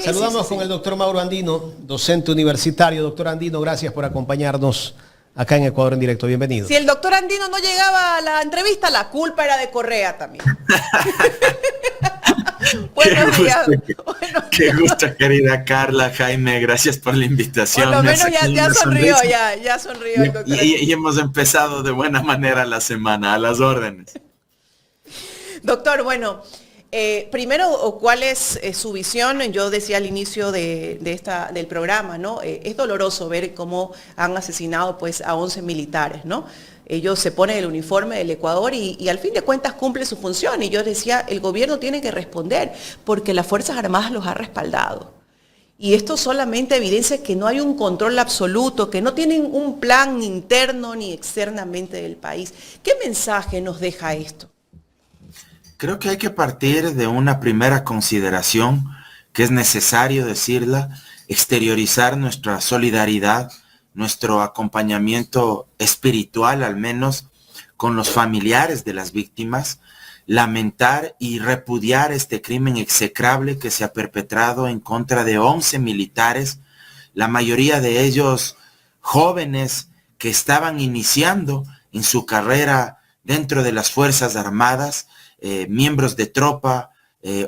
Saludamos con el doctor Mauro Andino, docente universitario. Doctor Andino, gracias por acompañarnos acá en Ecuador en Directo. Bienvenido. Si el doctor Andino no llegaba a la entrevista, la culpa era de Correa también. Buenos días. Qué gusto, querida Carla, Jaime, gracias por la invitación. Por lo menos ya sonrió, ya sonrió el doctor. Y hemos empezado de buena manera la semana, a las órdenes. Doctor, bueno, primero, ¿cuál es su visión? Yo decía al inicio del programa, ¿no? Es doloroso ver cómo han asesinado pues, a 11 militares, ¿no? Ellos se ponen el uniforme del Ecuador y al fin de cuentas cumple su función. Y yo decía, el gobierno tiene que responder porque las Fuerzas Armadas los ha respaldado. Y esto solamente evidencia que no hay un control absoluto, que no tienen un plan interno ni externamente del país. ¿Qué mensaje nos deja esto? Creo que hay que partir de una primera consideración, que es necesario decirla, exteriorizar nuestra solidaridad, nuestro acompañamiento espiritual al menos con los familiares de las víctimas, lamentar y repudiar este crimen execrable que se ha perpetrado en contra de 11 militares, la mayoría de ellos jóvenes que estaban iniciando en su carrera dentro de las Fuerzas Armadas, miembros de tropa,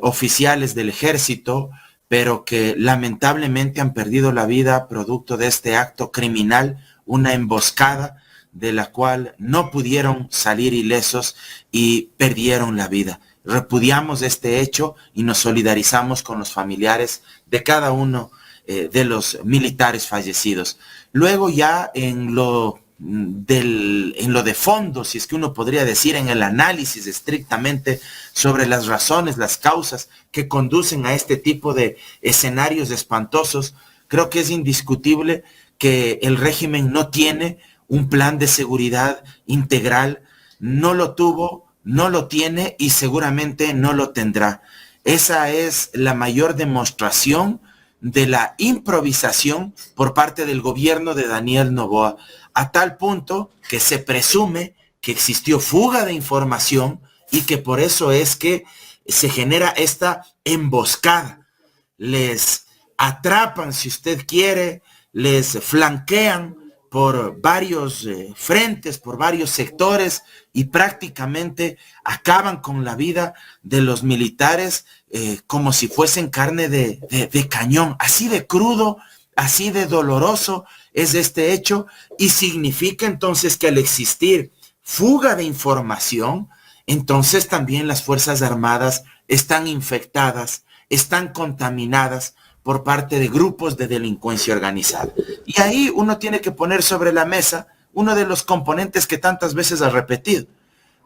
oficiales del ejército, pero que lamentablemente han perdido la vida producto de este acto criminal, una emboscada de la cual no pudieron salir ilesos y perdieron la vida. Repudiamos este hecho y nos solidarizamos con los familiares de cada uno de los militares fallecidos. Luego ya en lo de fondo, si es que uno podría decir, en el análisis estrictamente sobre las razones, las causas que conducen a este tipo de escenarios espantosos, creo que es indiscutible que el régimen no tiene un plan de seguridad integral, no lo tuvo, no lo tiene y seguramente no lo tendrá. Esa es la mayor demostración de la improvisación por parte del gobierno de Daniel Noboa, a tal punto que se presume que existió fuga de información y que por eso es que se genera esta emboscada. Les atrapan, si usted quiere, les flanquean por varios frentes, por varios sectores y prácticamente acaban con la vida de los militares como si fuesen carne de cañón. Así de crudo, así de doloroso es este hecho y significa entonces que al existir fuga de información, entonces también las Fuerzas Armadas están infectadas, están contaminadas por parte de grupos de delincuencia organizada. Y ahí uno tiene que poner sobre la mesa uno de los componentes que tantas veces ha repetido.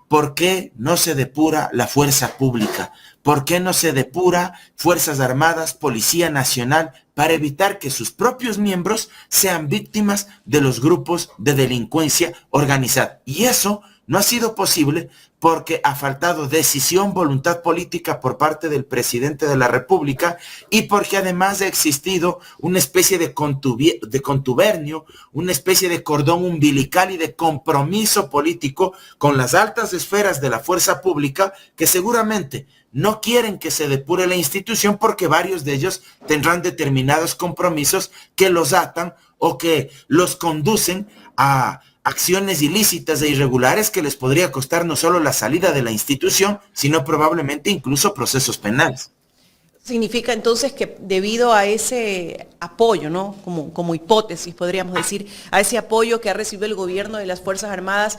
¿Por qué no se depura la fuerza pública? ¿Por qué no se depura Fuerzas Armadas, Policía Nacional, para evitar que sus propios miembros sean víctimas de los grupos de delincuencia organizada? Y eso no ha sido posible porque ha faltado decisión, voluntad política por parte del presidente de la República y porque además ha existido una especie de contubernio, una especie de cordón umbilical y de compromiso político con las altas esferas de la fuerza pública que seguramente no quieren que se depure la institución porque varios de ellos tendrán determinados compromisos que los atan o que los conducen a acciones ilícitas e irregulares que les podría costar no solo la salida de la institución, sino probablemente incluso procesos penales. Significa entonces que debido a ese apoyo, ¿no? Como hipótesis podríamos decir, a ese apoyo que ha recibido el gobierno de las Fuerzas Armadas,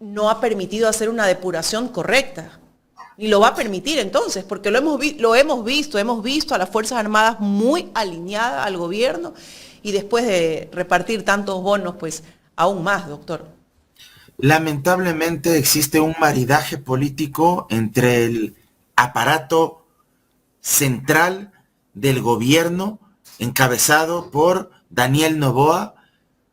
no ha permitido hacer una depuración correcta. Ni lo va a permitir entonces, porque hemos visto a las Fuerzas Armadas muy alineadas al gobierno y después de repartir tantos bonos, pues aún más, doctor. Lamentablemente existe un maridaje político entre el aparato central del gobierno encabezado por Daniel Noboa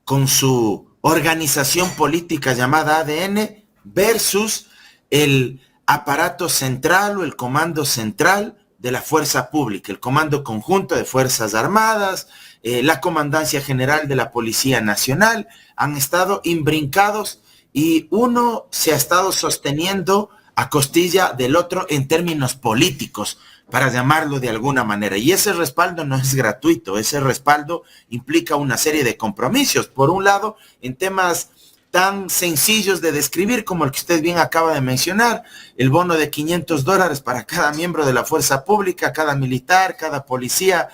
con su organización política llamada ADN versus el aparato central o el comando central de la fuerza pública, el Comando Conjunto de Fuerzas Armadas, la Comandancia General de la Policía Nacional, han estado imbrincados y uno se ha estado sosteniendo a costilla del otro en términos políticos, para llamarlo de alguna manera. Y ese respaldo no es gratuito, ese respaldo implica una serie de compromisos. Por un lado, en temas tan sencillos de describir como el que usted bien acaba de mencionar, el bono de $500 para cada miembro de la fuerza pública, cada militar, cada policía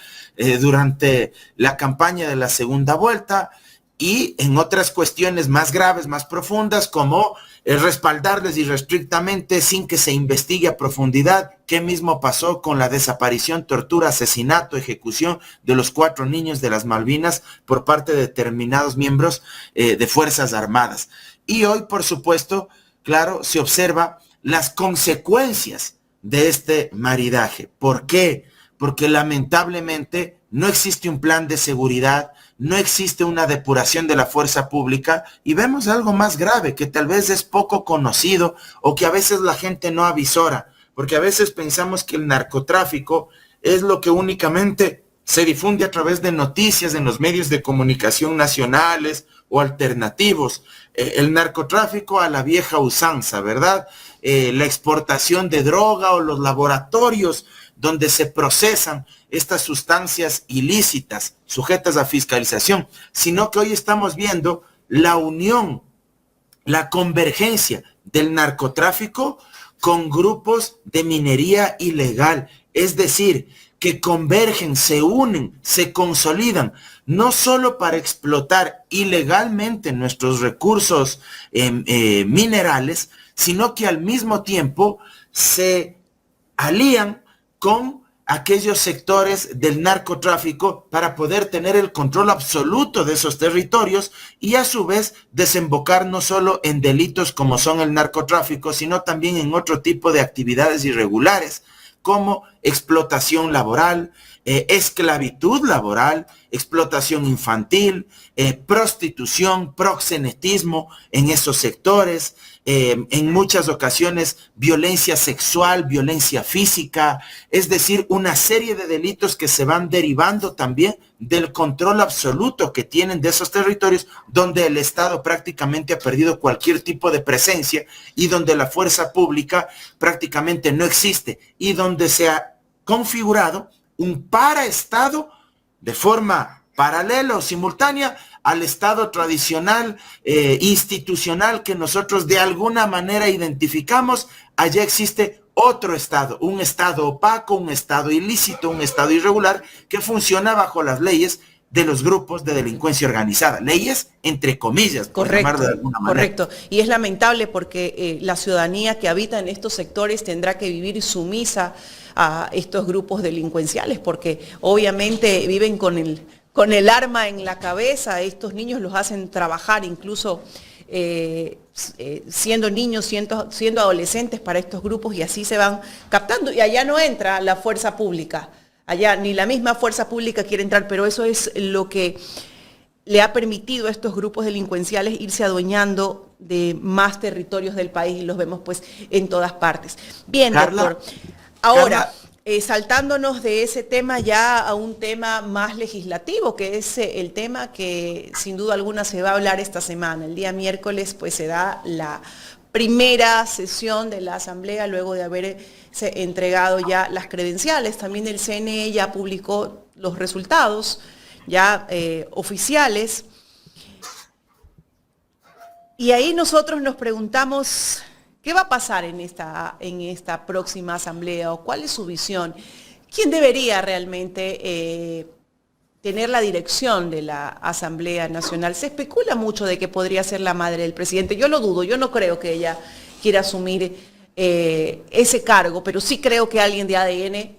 durante la campaña de la segunda vuelta, y en otras cuestiones más graves, más profundas, como respaldarles irrestrictamente sin que se investigue a profundidad qué mismo pasó con la desaparición, tortura, asesinato, ejecución de los 4 niños de las Malvinas por parte de determinados miembros de Fuerzas Armadas. Y hoy, por supuesto, claro, se observa las consecuencias de este maridaje. ¿Por qué? Porque lamentablemente no existe un plan de seguridad, no existe una depuración de la fuerza pública, y vemos algo más grave que tal vez es poco conocido o que a veces la gente no avisora, porque a veces pensamos que el narcotráfico es lo que únicamente se difunde a través de noticias en los medios de comunicación nacionales o alternativos. El narcotráfico a la vieja usanza, ¿verdad? La exportación de droga o los laboratorios donde se procesan estas sustancias ilícitas sujetas a fiscalización, sino que hoy estamos viendo la unión, la convergencia del narcotráfico con grupos de minería ilegal, es decir, que convergen, se unen, se consolidan, no solo para explotar ilegalmente nuestros recursos minerales, sino que al mismo tiempo se alían con aquellos sectores del narcotráfico para poder tener el control absoluto de esos territorios y a su vez desembocar no solo en delitos como son el narcotráfico, sino también en otro tipo de actividades irregulares, como explotación laboral, esclavitud laboral, explotación infantil, prostitución, proxenetismo en esos sectores, en muchas ocasiones violencia sexual, violencia física, es decir, una serie de delitos que se van derivando también del control absoluto que tienen de esos territorios, donde el Estado prácticamente ha perdido cualquier tipo de presencia y donde la fuerza pública prácticamente no existe y donde se ha configurado un paraestado de forma paralela o simultánea al Estado tradicional, institucional que nosotros de alguna manera identificamos. Allá existe otro Estado, un Estado opaco, un Estado ilícito, un Estado irregular que funciona bajo las leyes de los grupos de delincuencia organizada. Leyes entre comillas, por llamarlo de alguna manera. Correcto. Y es lamentable porque la ciudadanía que habita en estos sectores tendrá que vivir sumisa a estos grupos delincuenciales, porque obviamente viven con el arma en la cabeza. Estos niños los hacen trabajar incluso siendo niños, siendo adolescentes para estos grupos, y así se van captando. Y allá no entra la fuerza pública, allá ni la misma fuerza pública quiere entrar, pero eso es lo que le ha permitido a estos grupos delincuenciales irse adueñando de más territorios del país, y los vemos pues en todas partes. Bien, Carla, doctor. Ahora, Carla, saltándonos de ese tema ya a un tema más legislativo, que es el tema que sin duda alguna se va a hablar esta semana. El día miércoles pues se da la primera sesión de la Asamblea luego de haberse entregado ya las credenciales. También el CNE ya publicó los resultados ya oficiales. Y ahí nosotros nos preguntamos, ¿qué va a pasar en esta próxima asamblea, o cuál es su visión? ¿Quién debería realmente tener la dirección de la Asamblea Nacional? Se especula mucho de que podría ser la madre del presidente. Yo lo dudo, yo no creo que ella quiera asumir ese cargo, pero sí creo que alguien de ADN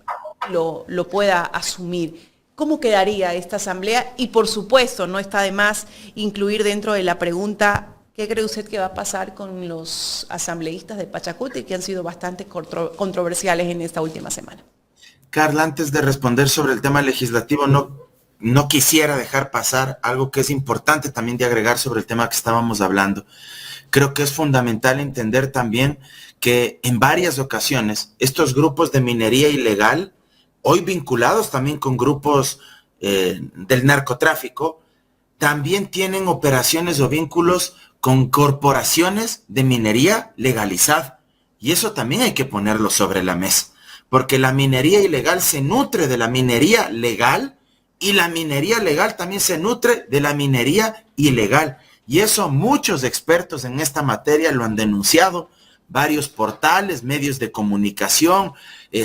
lo pueda asumir. ¿Cómo quedaría esta asamblea? Y por supuesto, no está de más incluir dentro de la pregunta, ¿qué cree usted que va a pasar con los asambleístas de Pachacuti, que han sido bastante controversiales en esta última semana? Carla, antes de responder sobre el tema legislativo, no quisiera dejar pasar algo que es importante también de agregar sobre el tema que estábamos hablando. Creo que es fundamental entender también que en varias ocasiones estos grupos de minería ilegal, hoy vinculados también con grupos del narcotráfico, también tienen operaciones o vínculos con corporaciones de minería legalizada. Y eso también hay que ponerlo sobre la mesa. porque la minería ilegal se nutre de la minería legal y la minería legal también se nutre de la minería ilegal. Y eso muchos expertos en esta materia lo han denunciado, varios portales, medios de comunicación,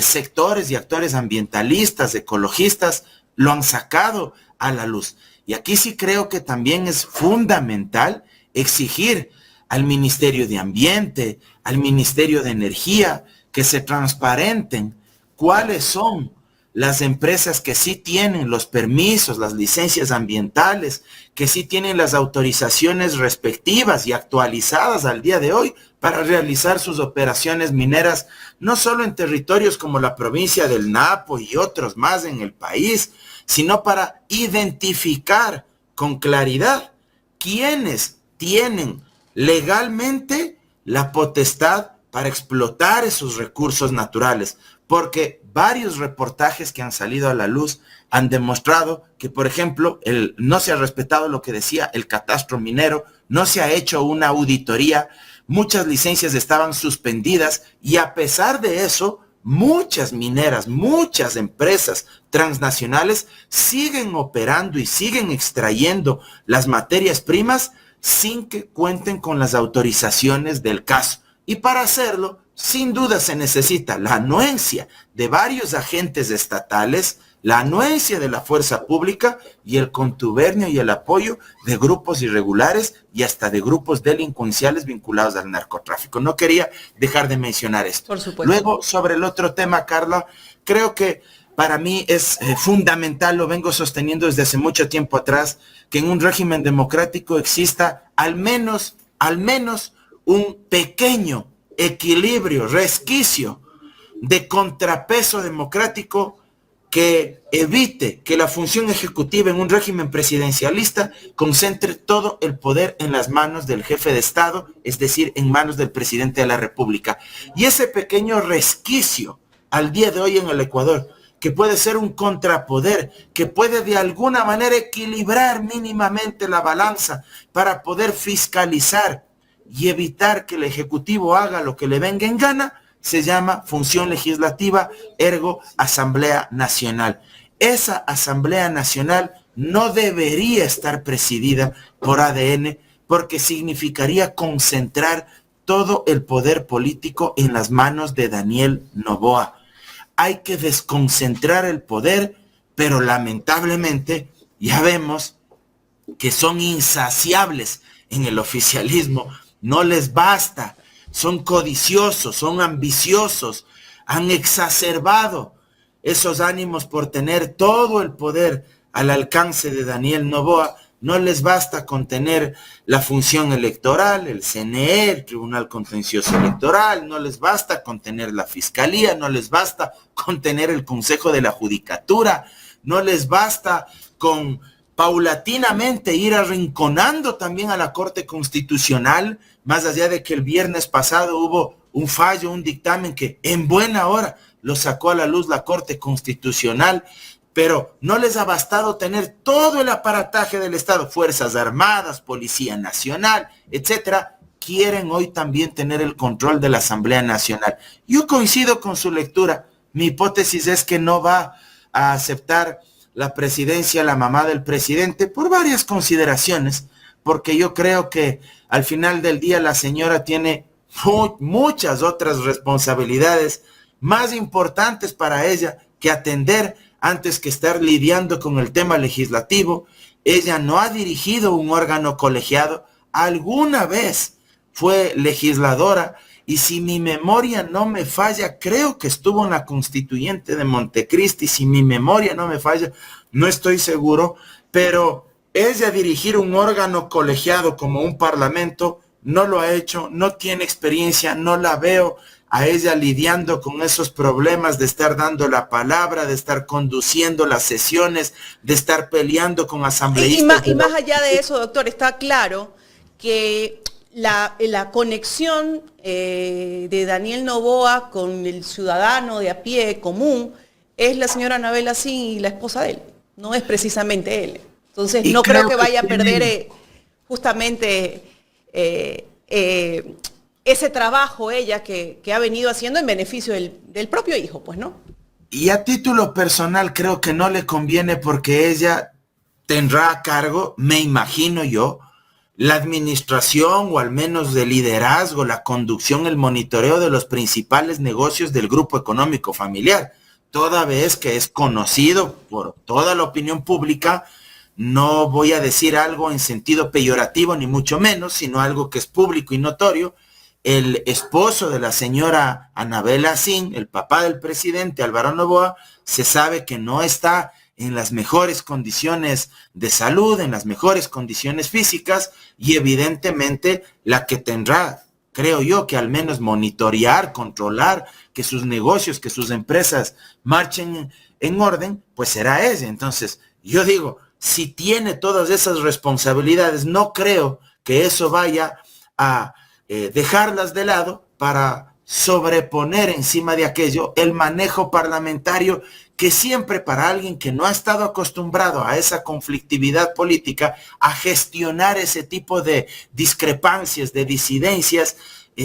sectores y actores ambientalistas, ecologistas, lo han sacado a la luz. Y aquí sí creo que también es fundamental exigir al Ministerio de Ambiente, al Ministerio de Energía, que se transparenten cuáles son las empresas que sí tienen los permisos, las licencias ambientales, que sí tienen las autorizaciones respectivas y actualizadas al día de hoy para realizar sus operaciones mineras, no solo en territorios como la provincia del Napo y otros más en el país, sino para identificar con claridad quiénes tienen legalmente la potestad para explotar esos recursos naturales, porque varios reportajes que han salido a la luz han demostrado que, por ejemplo, no se ha respetado lo que decía el catastro minero, no se ha hecho una auditoría, muchas licencias estaban suspendidas y a pesar de eso, muchas mineras, muchas empresas transnacionales siguen operando y siguen extrayendo las materias primas sin que cuenten con las autorizaciones del caso. Y para hacerlo, sin duda se necesita la anuencia de varios agentes estatales, la anuencia de la fuerza pública y el contubernio y el apoyo de grupos irregulares y hasta de grupos delincuenciales vinculados al narcotráfico. No quería dejar de mencionar esto. Por supuesto. Luego, sobre el otro tema, Carla, creo que para mí es fundamental, lo vengo sosteniendo desde hace mucho tiempo atrás, que en un régimen democrático exista al menos un pequeño equilibrio, resquicio de contrapeso democrático que evite que la función ejecutiva en un régimen presidencialista concentre todo el poder en las manos del jefe de Estado, es decir, en manos del presidente de la República. Y ese pequeño resquicio al día de hoy en el Ecuador, que puede ser un contrapoder, que puede de alguna manera equilibrar mínimamente la balanza para poder fiscalizar y evitar que el Ejecutivo haga lo que le venga en gana, se llama función legislativa, ergo Asamblea Nacional. Esa Asamblea Nacional no debería estar presidida por ADN porque significaría concentrar todo el poder político en las manos de Daniel Noboa. Hay que desconcentrar el poder, pero lamentablemente ya vemos que son insaciables en el oficialismo. No les basta, son codiciosos, son ambiciosos, han exacerbado esos ánimos por tener todo el poder al alcance de Daniel Noboa. No les basta con tener la función electoral, el CNE, el Tribunal Contencioso Electoral, no les basta con tener la Fiscalía, no les basta con tener el Consejo de la Judicatura, no les basta con paulatinamente ir arrinconando también a la Corte Constitucional, más allá de que el viernes pasado hubo un fallo, un dictamen que en buena hora lo sacó a la luz la Corte Constitucional, pero no les ha bastado tener todo el aparataje del Estado, Fuerzas Armadas, Policía Nacional, etcétera. Quieren hoy también tener el control de la Asamblea Nacional. Yo coincido con su lectura. Mi hipótesis es que no va a aceptar la presidencia, la mamá del presidente, por varias consideraciones, porque yo creo que al final del día la señora tiene muchas otras responsabilidades más importantes para ella que atender antes que estar lidiando con el tema legislativo. Ella no ha dirigido un órgano colegiado, alguna vez fue legisladora, y si mi memoria no me falla, creo que estuvo en la Constituyente de Montecristi, si mi memoria no me falla, no estoy seguro, pero ella dirigir un órgano colegiado como un parlamento, no lo ha hecho, no tiene experiencia, no la veo a ella lidiando con esos problemas de estar dando la palabra, de estar conduciendo las sesiones, de estar peleando con asambleístas. Y más allá de eso, doctor, está claro que la conexión de Daniel Noboa con el ciudadano de a pie común es la señora Anabela Sin y la esposa de él, no es precisamente él. Entonces no creo que vaya a perder justamente ese trabajo ella que ha venido haciendo en beneficio del propio hijo, pues, ¿no? Y a título personal creo que no le conviene porque ella tendrá a cargo, me imagino yo, la administración o al menos de liderazgo, la conducción, el monitoreo de los principales negocios del grupo económico familiar, toda vez que es conocido por toda la opinión pública. No voy a decir algo en sentido peyorativo ni mucho menos, sino algo que es público y notorio. El esposo de la señora Anabela Sin, el papá del presidente Álvaro Noboa, se sabe que no está en las mejores condiciones de salud, en las mejores condiciones físicas, y evidentemente la que tendrá, creo yo, que al menos monitorear, controlar que sus negocios, que sus empresas marchen en orden, pues será ella. Entonces, yo digo, si tiene todas esas responsabilidades, no creo que eso vaya a dejarlas de lado para sobreponer encima de aquello el manejo parlamentario que siempre, para alguien que no ha estado acostumbrado a esa conflictividad política, a gestionar ese tipo de discrepancias, de disidencias,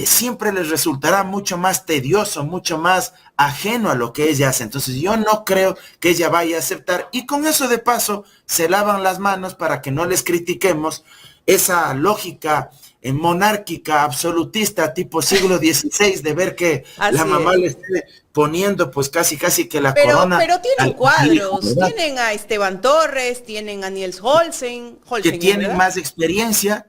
siempre les resultará mucho más tedioso, mucho más ajeno a lo que ella hace. Entonces yo no creo que ella vaya a aceptar, y con eso de paso se lavan las manos para que no les critiquemos esa lógica monárquica, absolutista, tipo siglo XVI, de ver que Así la mamá es. le esté poniendo pues casi que la corona. Pero tienen al hijo, cuadros, ¿verdad? tienen a Esteban Torres, tienen a Niels Holzen, Que tienen ¿verdad? más experiencia,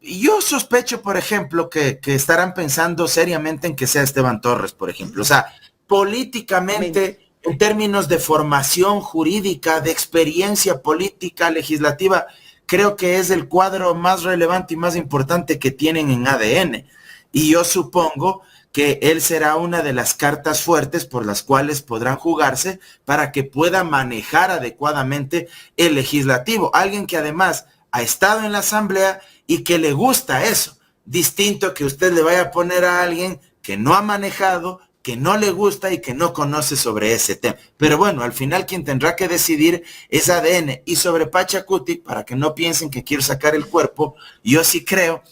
Y yo sospecho, por ejemplo, que estarán pensando seriamente en que sea Esteban Torres, por ejemplo. O sea, políticamente, en términos de formación jurídica, de experiencia política, legislativa, creo que es el cuadro más relevante y más importante que tienen en ADN. Y yo supongo que él será una de las cartas fuertes por las cuales podrán jugarse para que pueda manejar adecuadamente el legislativo. Alguien que además ha estado en la asamblea y que le gusta eso. Distinto que usted le vaya a poner a alguien que no ha manejado, que no le gusta y que no conoce sobre ese tema. Pero bueno, al final quien tendrá que decidir es ADN. Y sobre Pachacuti, para que no piensen que quiero sacar el cuerpo, yo sí creo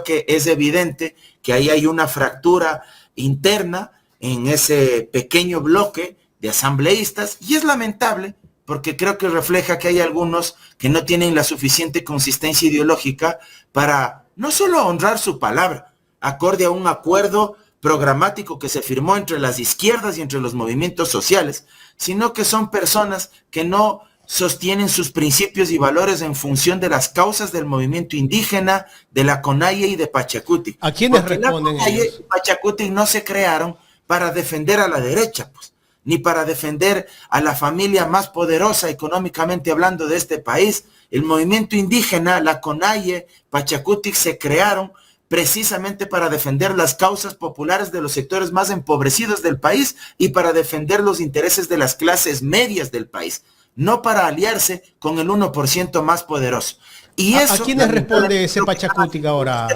que es evidente que ahí hay una fractura interna en ese pequeño bloque de asambleístas, y es lamentable porque creo que refleja que hay algunos que no tienen la suficiente consistencia ideológica para no solo honrar su palabra, acorde a un acuerdo programático que se firmó entre las izquierdas y entre los movimientos sociales, sino que son personas que no sostienen sus principios y valores en función de las causas del movimiento indígena, de la CONAIE y de Pachacuti. ¿A quiénes Porque responden la CONAIE ellos? y Pachacuti no se crearon para defender a la derecha, pues, ni para defender a la familia más poderosa económicamente hablando de este país. El movimiento indígena, la CONAIE, Pachacuti se crearon precisamente para defender las causas populares de los sectores más empobrecidos del país y para defender los intereses de las clases medias del país, no para aliarse con el 1% más poderoso. Y ¿A eso, quiénes responde ese Pachacutic ahora,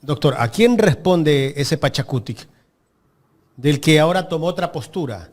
doctor? ¿A quién responde ese Pachacutic del que ahora tomó otra postura?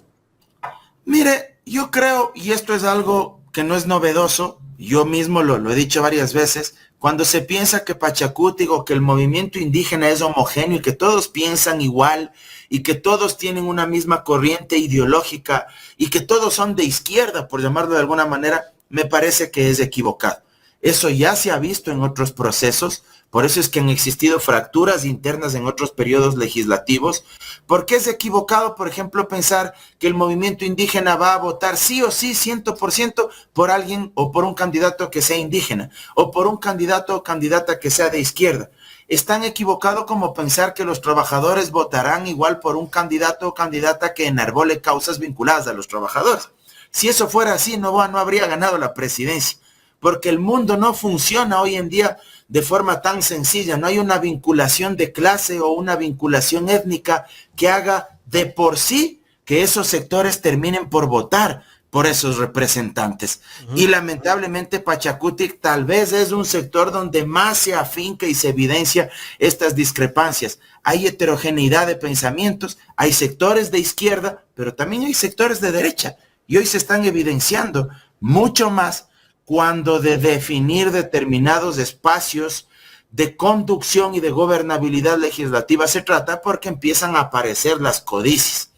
Mire, yo creo, y esto es algo que no es novedoso, yo mismo lo he dicho varias veces, cuando se piensa que Pachacuti o que el movimiento indígena es homogéneo y que todos piensan igual y que todos tienen una misma corriente ideológica y que todos son de izquierda, por llamarlo de alguna manera, me parece que es equivocado. Eso ya se ha visto en otros procesos, por eso es que han existido fracturas internas en otros periodos legislativos, porque es equivocado, por ejemplo, pensar que el movimiento indígena va a votar sí o sí, 100% por alguien o por un candidato que sea indígena, o por un candidato o candidata que sea de izquierda. Es tan equivocado como pensar que los trabajadores votarán igual por un candidato o candidata que enarbole causas vinculadas a los trabajadores. Si eso fuera así, Noboa no habría ganado la presidencia, porque el mundo no funciona hoy en día de forma tan sencilla. No hay una vinculación de clase o una vinculación étnica que haga de por sí que esos sectores terminen por votar por esos representantes. Y lamentablemente Pachacuti tal vez es un sector donde más se afinca y se evidencia estas discrepancias. Hay heterogeneidad de pensamientos, hay sectores de izquierda, pero también hay sectores de derecha. Y hoy se están evidenciando mucho más cuando de definir determinados espacios de conducción y de gobernabilidad legislativa se trata, porque empiezan a aparecer las codicias,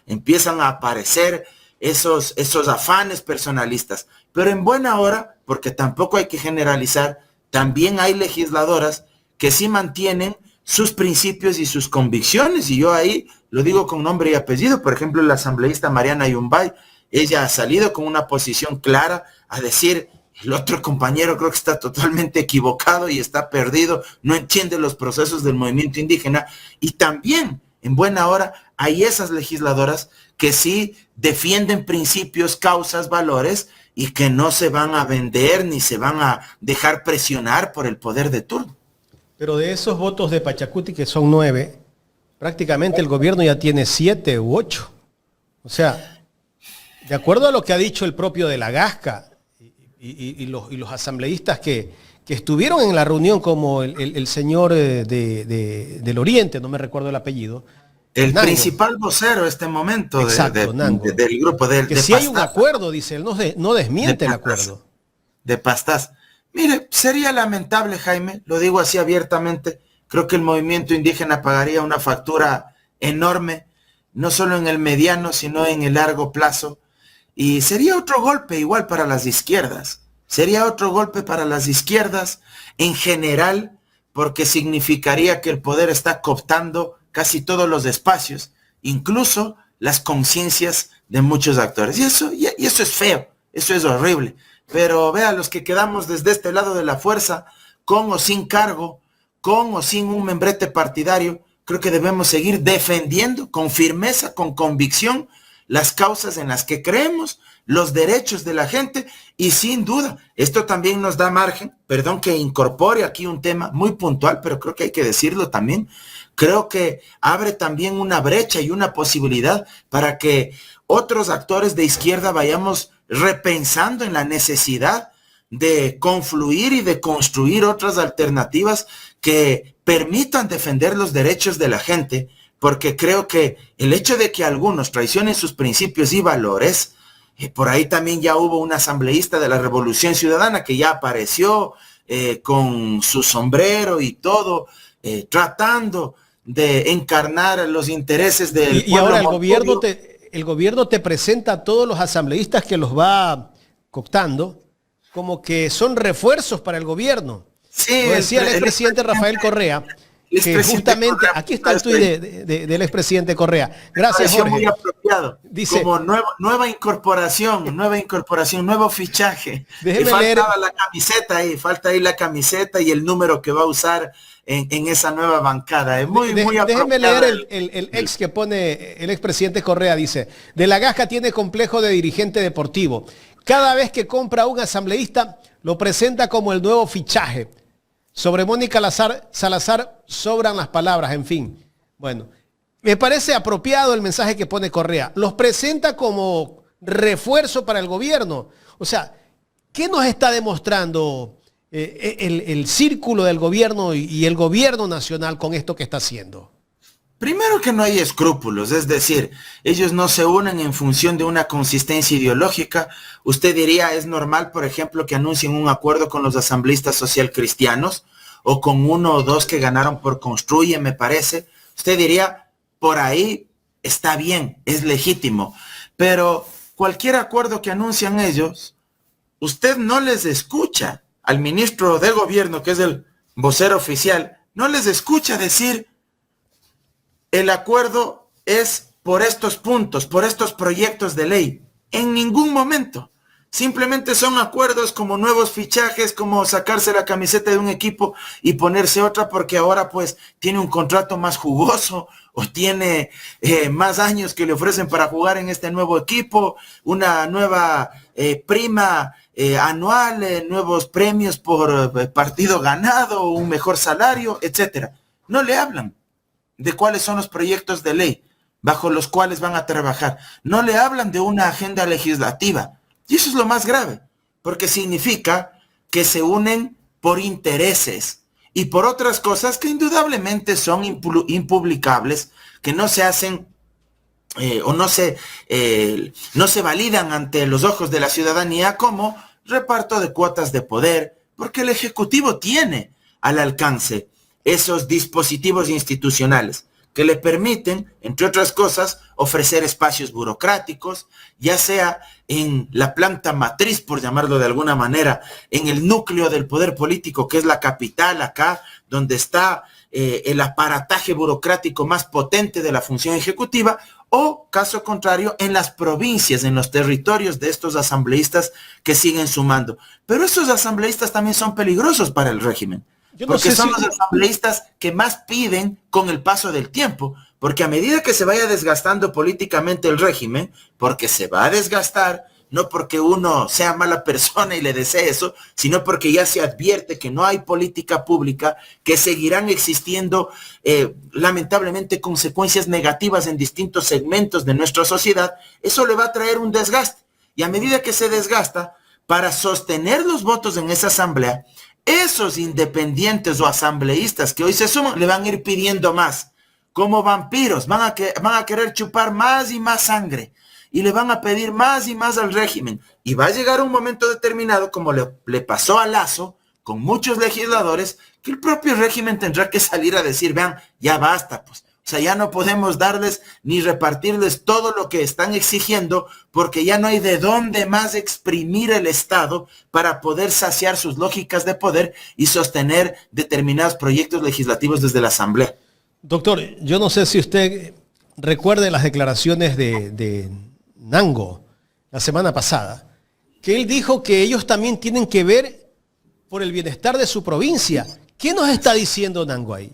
empiezan a aparecer esos afanes personalistas. Pero en buena hora, porque tampoco hay que generalizar, también hay legisladoras que sí mantienen sus principios y sus convicciones, y yo ahí lo digo con nombre y apellido. Por ejemplo, la asambleísta Mariana Yumbay, ella ha salido con una posición clara a decir: el otro compañero creo que está totalmente equivocado y está perdido, no entiende los procesos del movimiento indígena. Y también, en buena hora, hay esas legisladoras que sí defienden principios, causas, valores, y que no se van a vender ni se van a dejar presionar por el poder de turno. Pero de esos votos de Pachacuti, que son 9, prácticamente el gobierno ya tiene 7 u 8. O sea, de acuerdo a lo que ha dicho el propio de la Gasca y los asambleístas que estuvieron en la reunión, como el señor del Oriente, no me recuerdo el apellido. El Nango. Principal vocero en este momento. Exacto, del grupo de si hay un acuerdo, dice él, no desmiente el acuerdo. De Pastaza. Mire, sería lamentable, Jaime, lo digo así abiertamente. Creo que el movimiento indígena pagaría una factura enorme, no solo en el mediano, sino en el largo plazo. Y sería otro golpe igual para las izquierdas. Sería otro golpe para las izquierdas en general, porque significaría que el poder está cooptando casi todos los espacios, incluso las conciencias de muchos actores. Y eso es feo, eso es horrible. Pero vea, los que quedamos desde este lado de la fuerza, con o sin cargo, con o sin un membrete partidario, creo que debemos seguir defendiendo con firmeza, con convicción, las causas en las que creemos, los derechos de la gente, y sin duda, esto también nos da margen, perdón que incorpore aquí un tema muy puntual, pero creo que hay que decirlo también. Creo que abre también una brecha y una posibilidad para que otros actores de izquierda vayamos repensando en la necesidad de confluir y de construir otras alternativas que permitan defender los derechos de la gente, porque creo que el hecho de que algunos traicionen sus principios y valores, por ahí también ya hubo un asambleísta de la Revolución Ciudadana que ya apareció con su sombrero y todo, tratando de encarnar los intereses del pueblo. Y ahora el gobierno te presenta a todos los asambleístas que los va cooptando como que son refuerzos para el gobierno. Sí, lo decía el expresidente Rafael Correa, que justamente, Correa, aquí está el tuit del expresidente Correa. Gracias, Jorge. Muy apropiado. Dice, como nueva incorporación, nuevo fichaje. Déjeme leer. Falta ahí la camiseta y el número que va a usar en esa nueva bancada. Es muy apropiado. Déjeme leer el ex que pone el expresidente Correa. Dice: de la Gasca tiene complejo de dirigente deportivo. Cada vez que compra un asambleísta, lo presenta como el nuevo fichaje. Sobre Mónica Salazar sobran las palabras, en fin. Bueno, me parece apropiado el mensaje que pone Correa. Los presenta como refuerzo para el gobierno. O sea, ¿qué nos está demostrando el círculo del gobierno y el gobierno nacional con esto que está haciendo? Primero, que no hay escrúpulos, es decir, ellos no se unen en función de una consistencia ideológica. Usted diría, es normal, por ejemplo, que anuncien un acuerdo con los asambleístas social cristianos o con uno o dos que ganaron por Construye, me parece. Usted diría, por ahí está bien, es legítimo. Pero cualquier acuerdo que anuncian ellos, usted no les escucha al ministro de gobierno, que es el vocero oficial, no les escucha decir: el acuerdo es por estos puntos, por estos proyectos de ley. En ningún momento. Simplemente son acuerdos como nuevos fichajes, como sacarse la camiseta de un equipo y ponerse otra porque ahora pues tiene un contrato más jugoso o tiene más años que le ofrecen para jugar en este nuevo equipo, una nueva prima anual, nuevos premios por partido ganado, un mejor salario, etcétera. No le hablan de cuáles son los proyectos de ley bajo los cuales van a trabajar. No le hablan de una agenda legislativa. Y eso es lo más grave, porque significa que se unen por intereses y por otras cosas que indudablemente son impublicables, que no se hacen o no se validan ante los ojos de la ciudadanía, como reparto de cuotas de poder, porque el Ejecutivo tiene al alcance esos dispositivos institucionales que le permiten, entre otras cosas, ofrecer espacios burocráticos, ya sea en la planta matriz, por llamarlo de alguna manera, en el núcleo del poder político, que es la capital acá, donde está el aparataje burocrático más potente de la función ejecutiva, o, caso contrario, en las provincias, en los territorios de estos asambleístas que siguen sumando. Pero esos asambleístas también son peligrosos para el régimen, porque son los asambleístas que más piden con el paso del tiempo, porque a medida que se vaya desgastando políticamente el régimen, porque se va a desgastar, no porque uno sea mala persona y le desee eso, sino porque ya se advierte que no hay política pública, que seguirán existiendo lamentablemente consecuencias negativas en distintos segmentos de nuestra sociedad, eso le va a traer un desgaste. Y a medida que se desgasta, para sostener los votos en esa asamblea, esos independientes o asambleístas que hoy se suman, le van a ir pidiendo más. Como vampiros, van a querer chupar más y más sangre. Y le van a pedir más y más al régimen. Y va a llegar un momento determinado, como le pasó a Lazo, con muchos legisladores, que el propio régimen tendrá que salir a decir, vean, ya basta, pues. O sea, ya no podemos darles ni repartirles todo lo que están exigiendo, porque ya no hay de dónde más exprimir el Estado para poder saciar sus lógicas de poder y sostener determinados proyectos legislativos desde la Asamblea. Doctor, yo no sé si usted recuerde las declaraciones de Nango la semana pasada, que él dijo que ellos también tienen que ver por el bienestar de su provincia. ¿Qué nos está diciendo Nango ahí?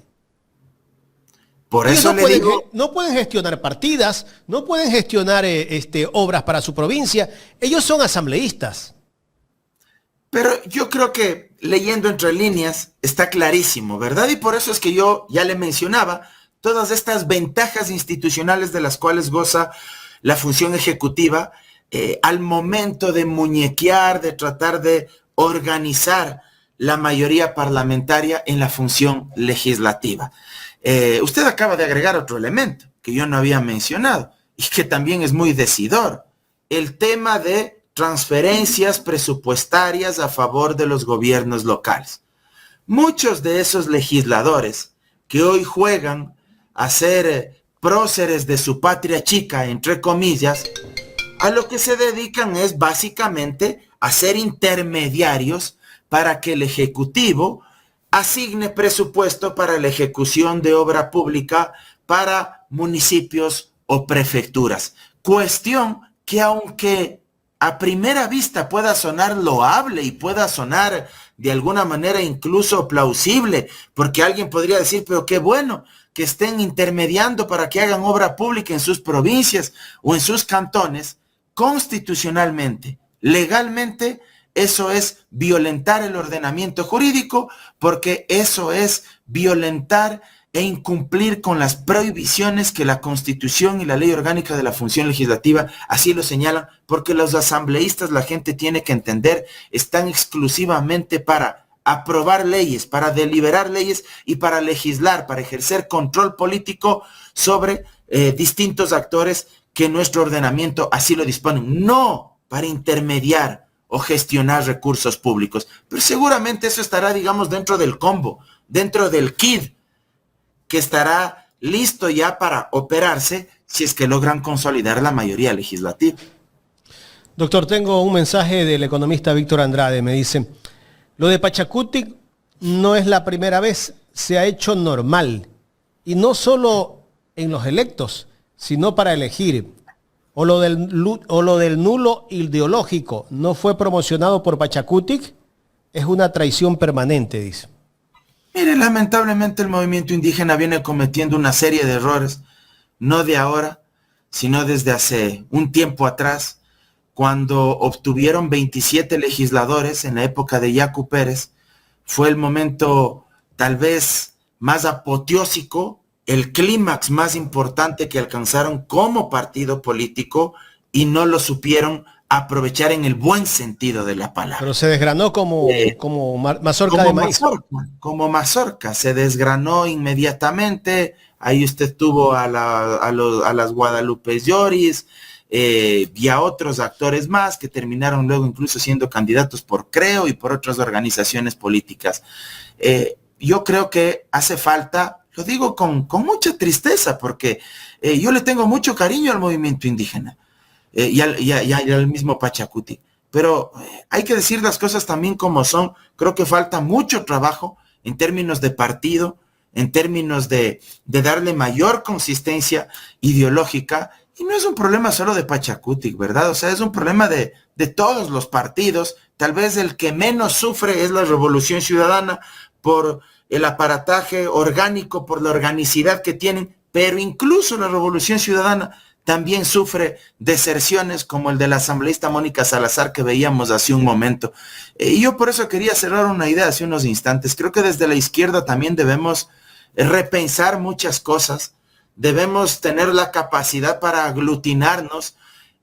Por ellos eso no pueden gestionar partidas, no pueden gestionar obras para su provincia. Ellos son asambleístas. Pero yo creo que leyendo entre líneas está clarísimo, ¿verdad? Y por eso es que yo ya le mencionaba todas estas ventajas institucionales de las cuales goza la función ejecutiva al momento de muñequear, de tratar de organizar la mayoría parlamentaria en la función legislativa. Usted acaba de agregar otro elemento que yo no había mencionado y que también es muy decidor, el tema de transferencias presupuestarias a favor de los gobiernos locales. Muchos de esos legisladores que hoy juegan a ser próceres de su patria chica, entre comillas, a lo que se dedican es básicamente a ser intermediarios para que el Ejecutivo asigne presupuesto para la ejecución de obra pública para municipios o prefecturas. Cuestión que aunque a primera vista pueda sonar loable y pueda sonar de alguna manera incluso plausible, porque alguien podría decir, pero qué bueno que estén intermediando para que hagan obra pública en sus provincias o en sus cantones, constitucionalmente, legalmente, eso es violentar el ordenamiento jurídico, porque eso es violentar e incumplir con las prohibiciones que la Constitución y la Ley Orgánica de la Función Legislativa así lo señalan, porque los asambleístas, la gente tiene que entender, están exclusivamente para aprobar leyes, para deliberar leyes y para legislar, para ejercer control político sobre distintos actores que nuestro ordenamiento así lo disponen, no para intermediar o gestionar recursos públicos. Pero seguramente eso estará, digamos, dentro del combo, dentro del kit, que estará listo ya para operarse si es que logran consolidar la mayoría legislativa. Doctor, tengo un mensaje del economista Víctor Andrade. Me dice, lo de Pachacutic no es la primera vez, se ha hecho normal. Y no solo en los electos, sino para elegir. O lo del nulo ideológico no fue promocionado por Pachacutic, es una traición permanente, dice. Mire, lamentablemente el movimiento indígena viene cometiendo una serie de errores, no de ahora, sino desde hace un tiempo atrás, cuando obtuvieron 27 legisladores en la época de Yacu Pérez. Fue el momento tal vez más apoteósico, el clímax más importante que alcanzaron como partido político y no lo supieron aprovechar en el buen sentido de la palabra. Pero se desgranó como mazorca de maíz. Como mazorca, se desgranó inmediatamente. Ahí usted tuvo a las Guadalupe Lloris y a otros actores más que terminaron luego incluso siendo candidatos por Creo y por otras organizaciones políticas. yo creo que hace falta, lo digo con mucha tristeza, porque yo le tengo mucho cariño al movimiento indígena y al mismo Pachacuti, pero hay que decir las cosas también como son. Creo que falta mucho trabajo en términos de partido, en términos de darle mayor consistencia ideológica, y no es un problema solo de Pachacuti, ¿verdad? O sea, es un problema de todos los partidos. Tal vez el que menos sufre es la Revolución Ciudadana por el aparataje orgánico, por la organicidad que tienen, pero incluso la Revolución Ciudadana también sufre deserciones como el de la asambleísta Mónica Salazar que veíamos hace un momento. Y yo por eso quería cerrar una idea hace unos instantes. Creo que desde la izquierda también debemos repensar muchas cosas. Debemos tener la capacidad para aglutinarnos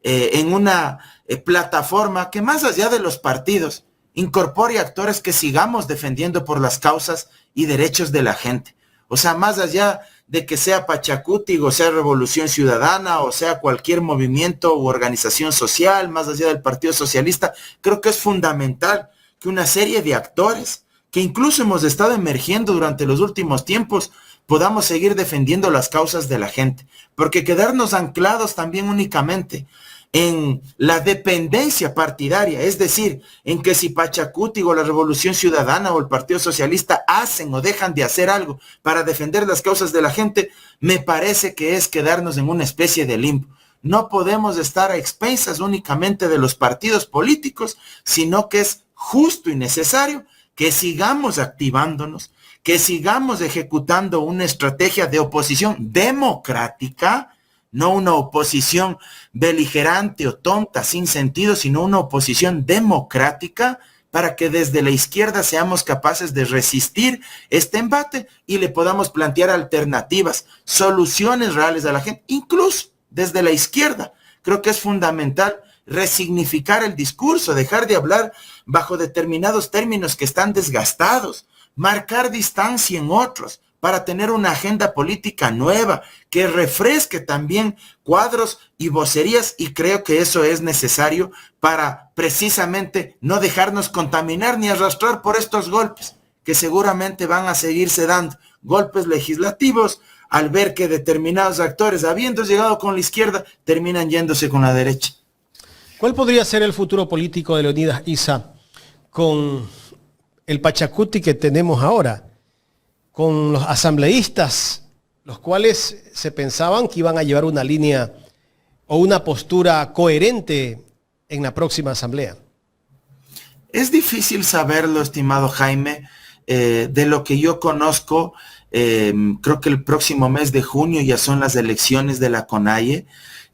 en una plataforma que, más allá de los partidos, incorpore actores que sigamos defendiendo por las causas y derechos de la gente. O sea, más allá de que sea Pachacuti, o sea Revolución Ciudadana, o sea cualquier movimiento u organización social, más allá del Partido Socialista, creo que es fundamental que una serie de actores que incluso hemos estado emergiendo durante los últimos tiempos podamos seguir defendiendo las causas de la gente, porque quedarnos anclados también únicamente en la dependencia partidaria, es decir, en que si Pachacuti o la Revolución Ciudadana o el Partido Socialista hacen o dejan de hacer algo para defender las causas de la gente, me parece que es quedarnos en una especie de limbo. No podemos estar a expensas únicamente de los partidos políticos, sino que es justo y necesario que sigamos activándonos, que sigamos ejecutando una estrategia de oposición democrática, no una oposición beligerante o tonta sin sentido, sino una oposición democrática, para que desde la izquierda seamos capaces de resistir este embate y le podamos plantear alternativas, soluciones reales a la gente, incluso desde la izquierda. Creo que es fundamental resignificar el discurso, dejar de hablar bajo determinados términos que están desgastados, marcar distancia en otros, para tener una agenda política nueva, que refresque también cuadros y vocerías, y creo que eso es necesario para precisamente no dejarnos contaminar ni arrastrar por estos golpes, que seguramente van a seguirse dando, golpes legislativos, al ver que determinados actores, habiendo llegado con la izquierda, terminan yéndose con la derecha. ¿Cuál podría ser el futuro político de Leonidas Issa con el Pachacuti que tenemos ahora? Con los asambleístas, los cuales se pensaban que iban a llevar una línea o una postura coherente en la próxima asamblea. Es difícil saberlo, estimado Jaime. De lo que yo conozco, creo que el próximo mes de junio ya son las elecciones de la CONAIE,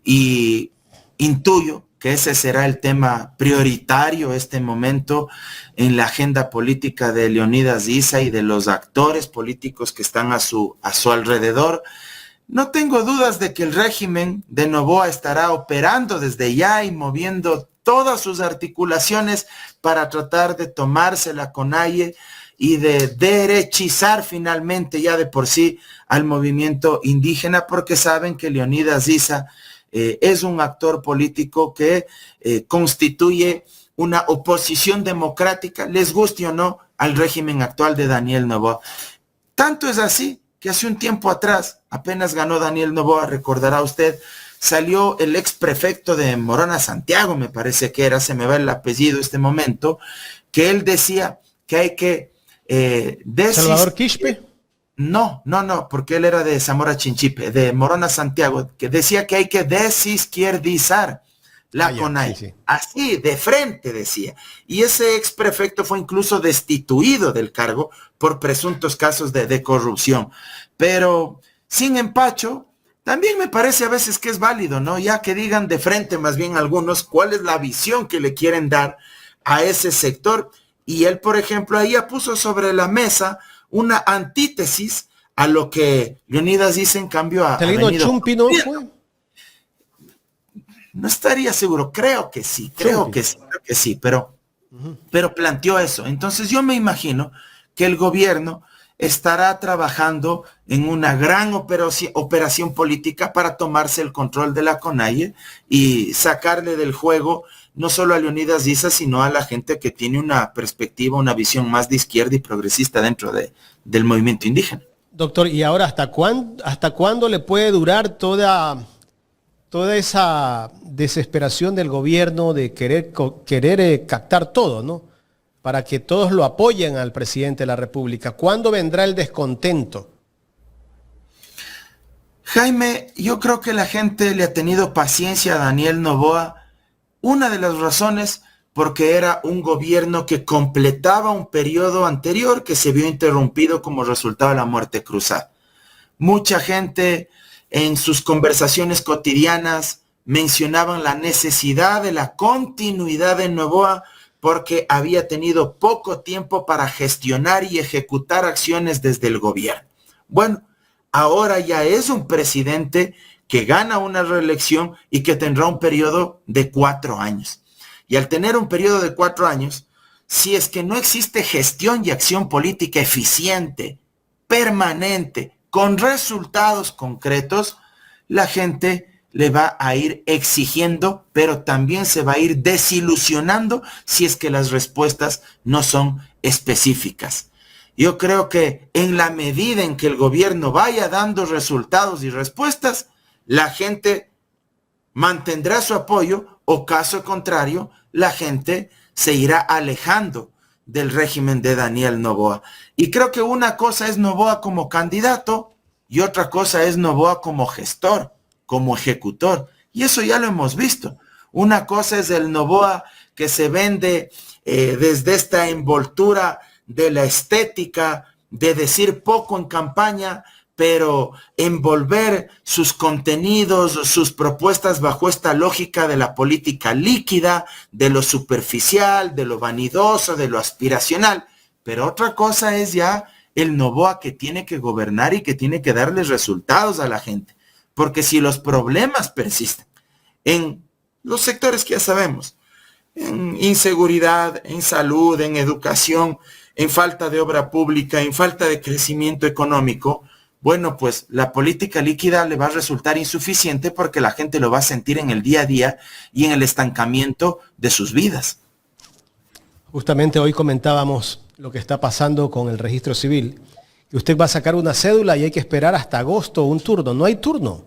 y intuyo que ese será el tema prioritario este momento en la agenda política de Leonidas Issa y de los actores políticos que están a su alrededor. No tengo dudas de que el régimen de Noboa estará operando desde ya y moviendo todas sus articulaciones para tratar de tomarse la CONAIE y de derechizar finalmente ya de por sí al movimiento indígena, porque saben que Leonidas Issa es un actor político que constituye una oposición democrática, les guste o no, al régimen actual de Daniel Noboa. Tanto es así que hace un tiempo atrás, apenas ganó Daniel Noboa, recordará usted, salió el ex prefecto de Morona Santiago, me parece que era, se me va el apellido este momento, que él decía que hay que ¿Salvador Quispe? No, porque él era de Zamora Chinchipe, de Morona Santiago, que decía que hay que desizquierdizar la CONAIE. Sí. Así, de frente decía. Y ese ex prefecto fue incluso destituido del cargo por presuntos casos de corrupción. Pero, sin empacho, también me parece a veces que es válido, ¿no? Ya que digan de frente más bien algunos cuál es la visión que le quieren dar a ese sector. Y él, por ejemplo, ahí ya puso sobre la mesa una antítesis a lo que Leonidas dice, en cambio, ha venido Chumpi, ¿no fue? No estaría seguro, creo que sí, pero planteó eso. Entonces yo me imagino que el gobierno estará trabajando en una gran operación política para tomarse el control de la CONAIE y sacarle del juego no solo a Leonidas Diza, sino a la gente que tiene una perspectiva, una visión más de izquierda y progresista dentro del movimiento indígena. Doctor, ¿y ahora hasta cuándo le puede durar toda esa desesperación del gobierno de querer captar todo, ¿no? Para que todos lo apoyen al presidente de la República? ¿Cuándo vendrá el descontento? Jaime, yo creo que la gente le ha tenido paciencia a Daniel Noboa. Una de las razones porque era un gobierno que completaba un periodo anterior que se vio interrumpido como resultado de la muerte cruzada. Mucha gente en sus conversaciones cotidianas mencionaban la necesidad de la continuidad de Noboa porque había tenido poco tiempo para gestionar y ejecutar acciones desde el gobierno. Bueno, ahora ya es un presidente que gana una reelección y que tendrá un periodo de 4 años. Y al tener un periodo de 4 años, si es que no existe gestión y acción política eficiente, permanente, con resultados concretos, la gente le va a ir exigiendo, pero también se va a ir desilusionando si es que las respuestas no son específicas. Yo creo que en la medida en que el gobierno vaya dando resultados y respuestas, la gente mantendrá su apoyo, o caso contrario, la gente se irá alejando del régimen de Daniel Noboa. Y creo que una cosa es Noboa como candidato y otra cosa es Noboa como gestor, como ejecutor. Y eso ya lo hemos visto. Una cosa es el Noboa que se vende desde esta envoltura de la estética, de decir poco en campaña, pero envolver sus contenidos, sus propuestas bajo esta lógica de la política líquida, de lo superficial, de lo vanidoso, de lo aspiracional. Pero otra cosa es ya el Noboa que tiene que gobernar y que tiene que darles resultados a la gente. Porque si los problemas persisten en los sectores que ya sabemos, en inseguridad, en salud, en educación, en falta de obra pública, en falta de crecimiento económico, bueno, pues la política líquida le va a resultar insuficiente porque la gente lo va a sentir en el día a día y en el estancamiento de sus vidas. Justamente hoy comentábamos lo que está pasando con el registro civil. Que usted va a sacar una cédula y hay que esperar hasta agosto un turno. No hay turno.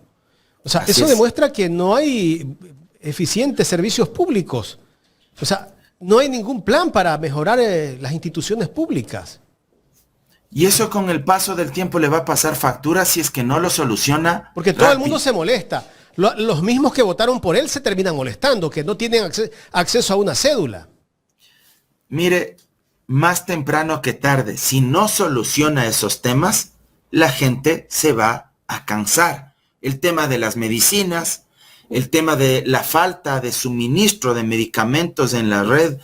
O sea, eso demuestra que no hay eficientes servicios públicos. O sea, no hay ningún plan para mejorar las instituciones públicas. Y eso con el paso del tiempo le va a pasar factura si es que no lo soluciona. Porque todo el mundo se molesta. Los mismos que votaron por él se terminan molestando, que no tienen acceso a una cédula. Mire, más temprano que tarde, si no soluciona esos temas, la gente se va a cansar. El tema de las medicinas, el tema de la falta de suministro de medicamentos en la red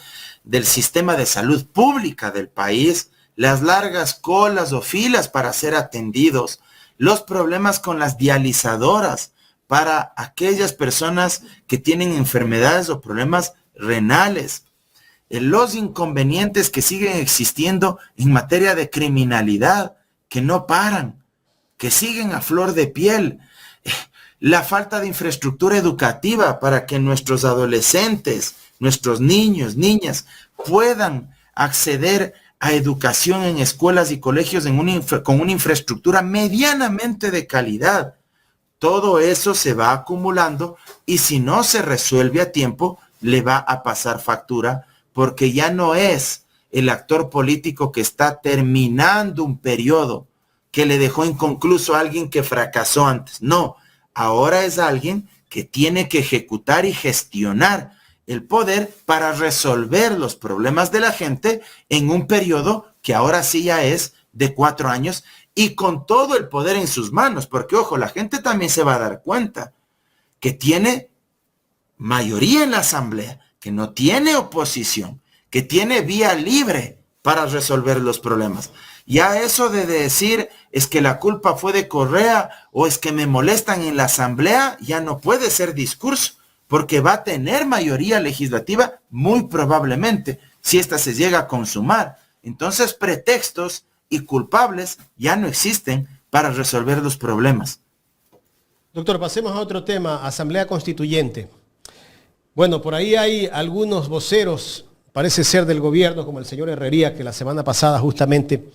del sistema de salud pública del país, las largas colas o filas para ser atendidos, los problemas con las dializadoras para aquellas personas que tienen enfermedades o problemas renales, los inconvenientes que siguen existiendo en materia de criminalidad, que no paran, que siguen a flor de piel, la falta de infraestructura educativa para que nuestros adolescentes, nuestros niños, niñas puedan acceder a educación en escuelas y colegios con una infraestructura medianamente de calidad. Todo eso se va acumulando y si no se resuelve a tiempo, le va a pasar factura porque ya no es el actor político que está terminando un periodo que le dejó inconcluso a alguien que fracasó antes. No, ahora es alguien que tiene que ejecutar y gestionar el poder para resolver los problemas de la gente en un periodo que ahora sí ya es de 4 años y con todo el poder en sus manos, porque ojo, la gente también se va a dar cuenta que tiene mayoría en la asamblea, que no tiene oposición, que tiene vía libre para resolver los problemas. Ya eso de decir es que la culpa fue de Correa o es que me molestan en la asamblea, ya no puede ser discurso, porque va a tener mayoría legislativa muy probablemente si ésta se llega a consumar. Entonces pretextos y culpables ya no existen para resolver los problemas. Doctor, pasemos a otro tema, Asamblea Constituyente. Bueno, por ahí hay algunos voceros, parece ser del gobierno, como el señor Herrería, que la semana pasada justamente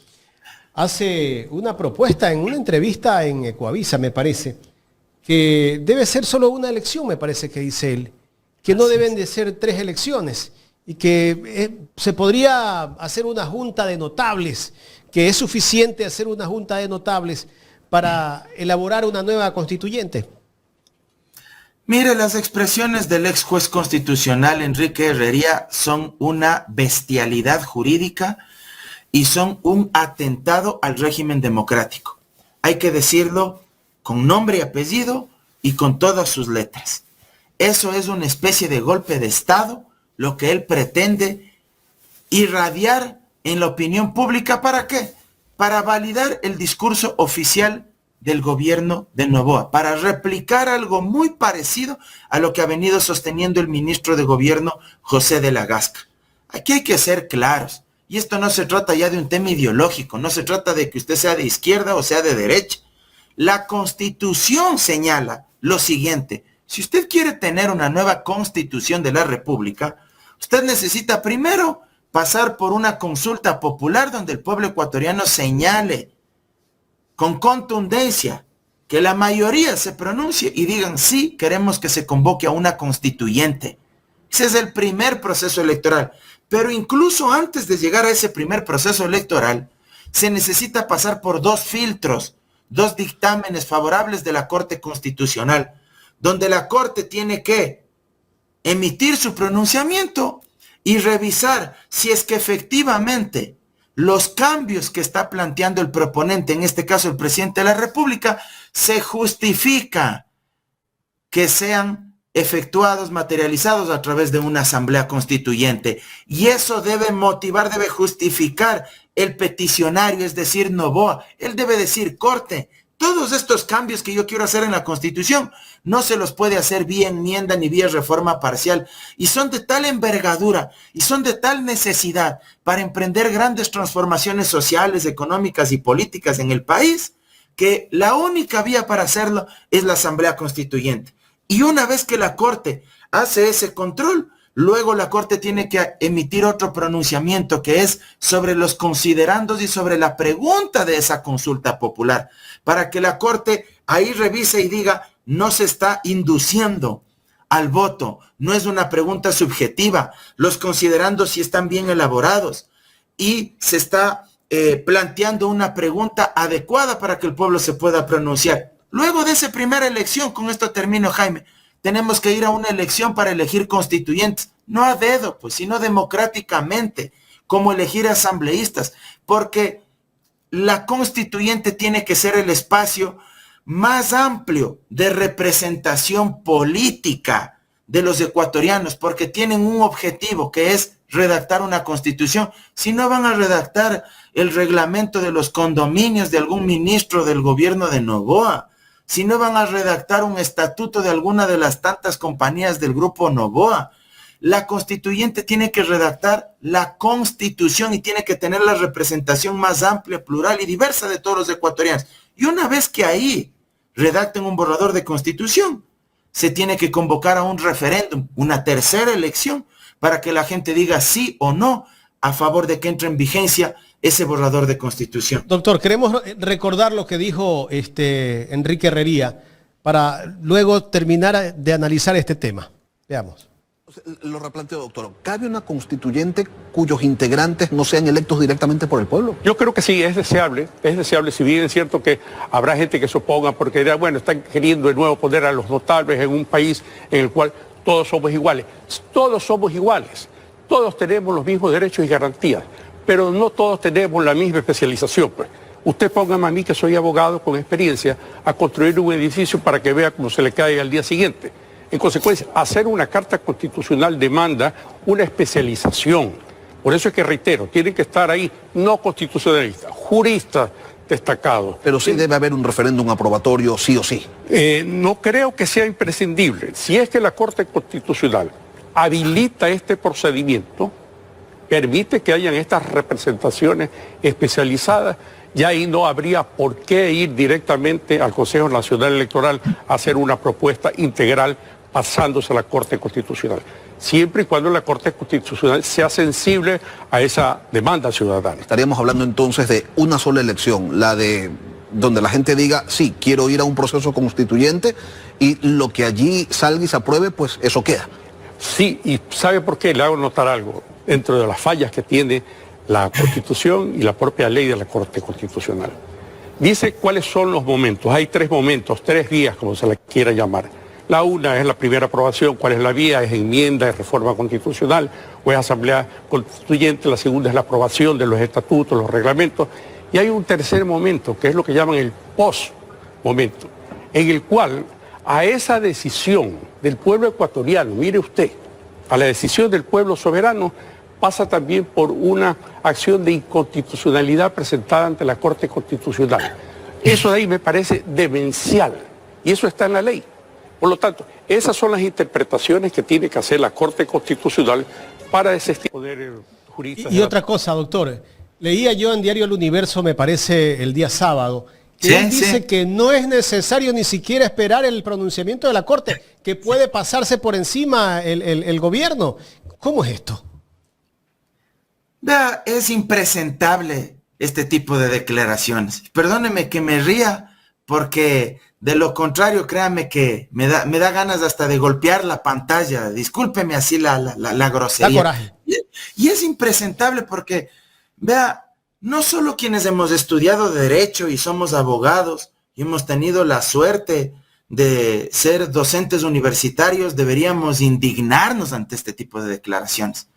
hace una propuesta en una entrevista en Ecoavisa, me parece, que debe ser solo una elección, me parece que dice él, que no deben de ser 3 elecciones y que se podría hacer una junta de notables, que es suficiente hacer una junta de notables para elaborar una nueva constituyente. Mire, las expresiones del ex juez constitucional Enrique Herrería son una bestialidad jurídica y son un atentado al régimen democrático. Hay que decirlo con nombre y apellido y con todas sus letras. Eso es una especie de golpe de Estado, lo que él pretende irradiar en la opinión pública. ¿Para qué? Para validar el discurso oficial del gobierno de Noboa, para replicar algo muy parecido a lo que ha venido sosteniendo el ministro de Gobierno José de la Gasca. Aquí hay que ser claros, y esto no se trata ya de un tema ideológico, no se trata de que usted sea de izquierda o sea de derecha. La Constitución señala lo siguiente: si usted quiere tener una nueva Constitución de la República, usted necesita primero pasar por una consulta popular donde el pueblo ecuatoriano señale con contundencia, que la mayoría se pronuncie y digan sí, queremos que se convoque a una constituyente. Ese es el primer proceso electoral. Pero incluso antes de llegar a ese primer proceso electoral, se necesita pasar por 2 filtros, 2 dictámenes favorables de la Corte Constitucional, donde la Corte tiene que emitir su pronunciamiento y revisar si es que efectivamente los cambios que está planteando el proponente, en este caso el presidente de la República, se justifica que sean efectuados, materializados a través de una asamblea constituyente. Y eso debe motivar, debe justificar el peticionario, es decir, Noboa. Él debe decir: Corte, todos estos cambios que yo quiero hacer en la Constitución no se los puede hacer vía enmienda ni vía reforma parcial, y son de tal envergadura y son de tal necesidad para emprender grandes transformaciones sociales, económicas y políticas en el país, que la única vía para hacerlo es la Asamblea Constituyente. Y una vez que la Corte hace ese control, luego la Corte tiene que emitir otro pronunciamiento, que es sobre los considerandos y sobre la pregunta de esa consulta popular, para que la Corte ahí revise y diga: no se está induciendo al voto, no es una pregunta subjetiva, los considerandos sí están bien elaborados y se está planteando una pregunta adecuada para que el pueblo se pueda pronunciar. Luego de esa primera elección, con esto termino, Jaime, tenemos que ir a una elección para elegir constituyentes, no a dedo, pues, sino democráticamente, como elegir asambleístas, porque la constituyente tiene que ser el espacio más amplio de representación política de los ecuatorianos, porque tienen un objetivo, que es redactar una constitución. Si no, van a redactar el reglamento de los condominios de algún ministro del gobierno de Noboa, si no, van a redactar un estatuto de alguna de las tantas compañías del grupo Noboa. La constituyente tiene que redactar la Constitución y tiene que tener la representación más amplia, plural y diversa de todos los ecuatorianos. Y una vez que ahí redacten un borrador de Constitución, se tiene que convocar a un referéndum, una tercera elección, para que la gente diga sí o no a favor de que entre en vigencia ese borrador de Constitución. Doctor, queremos recordar lo que dijo Enrique Herrería para luego terminar de analizar este tema. Veamos. Lo replanteo, doctor. ¿Cabe una constituyente cuyos integrantes no sean electos directamente por el pueblo? Yo creo que sí, es deseable, si bien es cierto que habrá gente que se oponga porque dirá, bueno, están queriendo de nuevo poner a los notables en un país en el cual todos somos iguales. Todos somos iguales, todos tenemos los mismos derechos y garantías, pero no todos tenemos la misma especialización, pues. Usted póngame a mí, que soy abogado con experiencia, a construir un edificio para que vea cómo se le cae al día siguiente. En consecuencia, hacer una carta constitucional demanda una especialización. Por eso es que reitero, tienen que estar ahí no constitucionalistas, juristas destacados. Pero sí debe haber un referéndum aprobatorio sí o sí. No creo que sea imprescindible. Si es que la Corte Constitucional habilita este procedimiento, permite que hayan estas representaciones especializadas, ya ahí no habría por qué ir directamente al Consejo Nacional Electoral a hacer una propuesta integral pasándose a la Corte Constitucional, siempre y cuando la Corte Constitucional sea sensible a esa demanda ciudadana. Estaríamos hablando entonces de una sola elección, la de donde la gente diga, sí, quiero ir a un proceso constituyente y lo que allí salga y se apruebe, pues eso queda. Sí, y ¿sabe por qué? Le hago notar algo. Dentro de las fallas que tiene la Constitución y la propia ley de la Corte Constitucional. Dice cuáles son los momentos. Hay 3 momentos, 3 vías, como se la quiera llamar. La una es la primera aprobación. ¿Cuál es la vía? Es enmienda, es reforma constitucional o es asamblea constituyente. La segunda es la aprobación de los estatutos, los reglamentos. Y hay un tercer momento, que es lo que llaman el post-momento, en el cual a esa decisión del pueblo ecuatoriano, mire usted, a la decisión del pueblo soberano, pasa también por una acción de inconstitucionalidad presentada ante la Corte Constitucional. Eso de ahí me parece demencial, y eso está en la ley. Por lo tanto, esas son las interpretaciones que tiene que hacer la Corte Constitucional para desestimar poder juristas. Y otra cosa, doctor, leía yo en Diario El Universo, me parece, el día sábado, que él dice que no es necesario ni siquiera esperar el pronunciamiento de la Corte, que puede pasarse por encima el gobierno. ¿Cómo es esto? Vea, es impresentable este tipo de declaraciones. Perdóneme que me ría, porque de lo contrario, créame que me da ganas hasta de golpear la pantalla. Discúlpeme así la grosería. Da coraje. Y es impresentable porque, vea, no solo quienes hemos estudiado Derecho y somos abogados y hemos tenido la suerte de ser docentes universitarios, deberíamos indignarnos ante este tipo de declaraciones.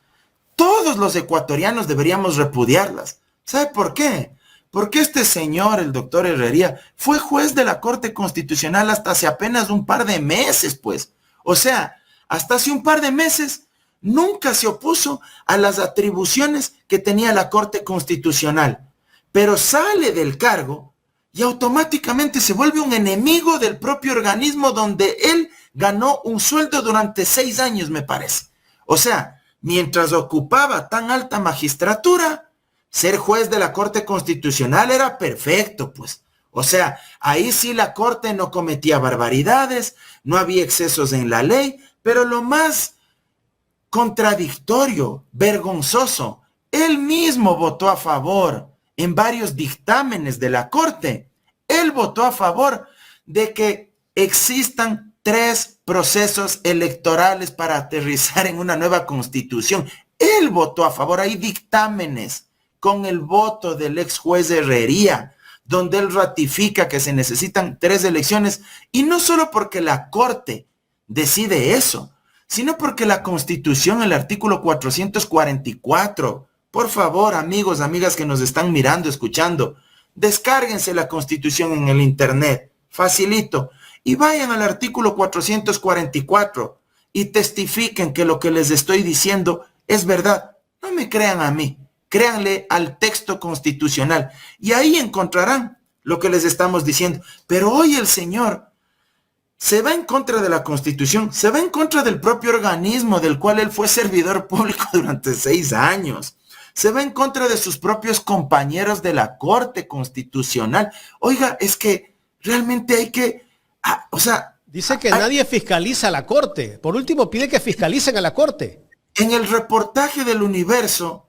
Todos los ecuatorianos deberíamos repudiarlas. ¿Sabe por qué? Porque este señor, el doctor Herrería, fue juez de la Corte Constitucional hasta hace apenas un par de meses, pues. O sea, hasta hace un par de meses nunca se opuso a las atribuciones que tenía la Corte Constitucional, pero sale del cargo y automáticamente se vuelve un enemigo del propio organismo donde él ganó un sueldo durante 6 años, me parece. O sea, mientras ocupaba tan alta magistratura, ser juez de la Corte Constitucional era perfecto, pues. O sea, ahí sí la Corte no cometía barbaridades, no había excesos en la ley, pero lo más contradictorio, vergonzoso, él mismo votó a favor en varios dictámenes de la Corte. Él votó a favor de que existan 3 procesos electorales para aterrizar en una nueva constitución. Él votó a favor, hay dictámenes con el voto del ex juez Herrería, donde él ratifica que se necesitan 3 elecciones, y no solo porque la Corte decide eso, sino porque la Constitución, el artículo 444, por favor, amigos, amigas que nos están mirando, escuchando, descárguense la Constitución en el internet, facilito, y vayan al artículo 444 y testifiquen que lo que les estoy diciendo es verdad. No me crean a mí, créanle al texto constitucional, y ahí encontrarán lo que les estamos diciendo. Pero hoy el señor se va en contra de la Constitución, se va en contra del propio organismo del cual él fue servidor público durante 6 años. Se va en contra de sus propios compañeros de la Corte Constitucional. Oiga, es que realmente hay que, dice que nadie fiscaliza a la Corte. Por último, pide que fiscalicen a la Corte. En el reportaje del Universo,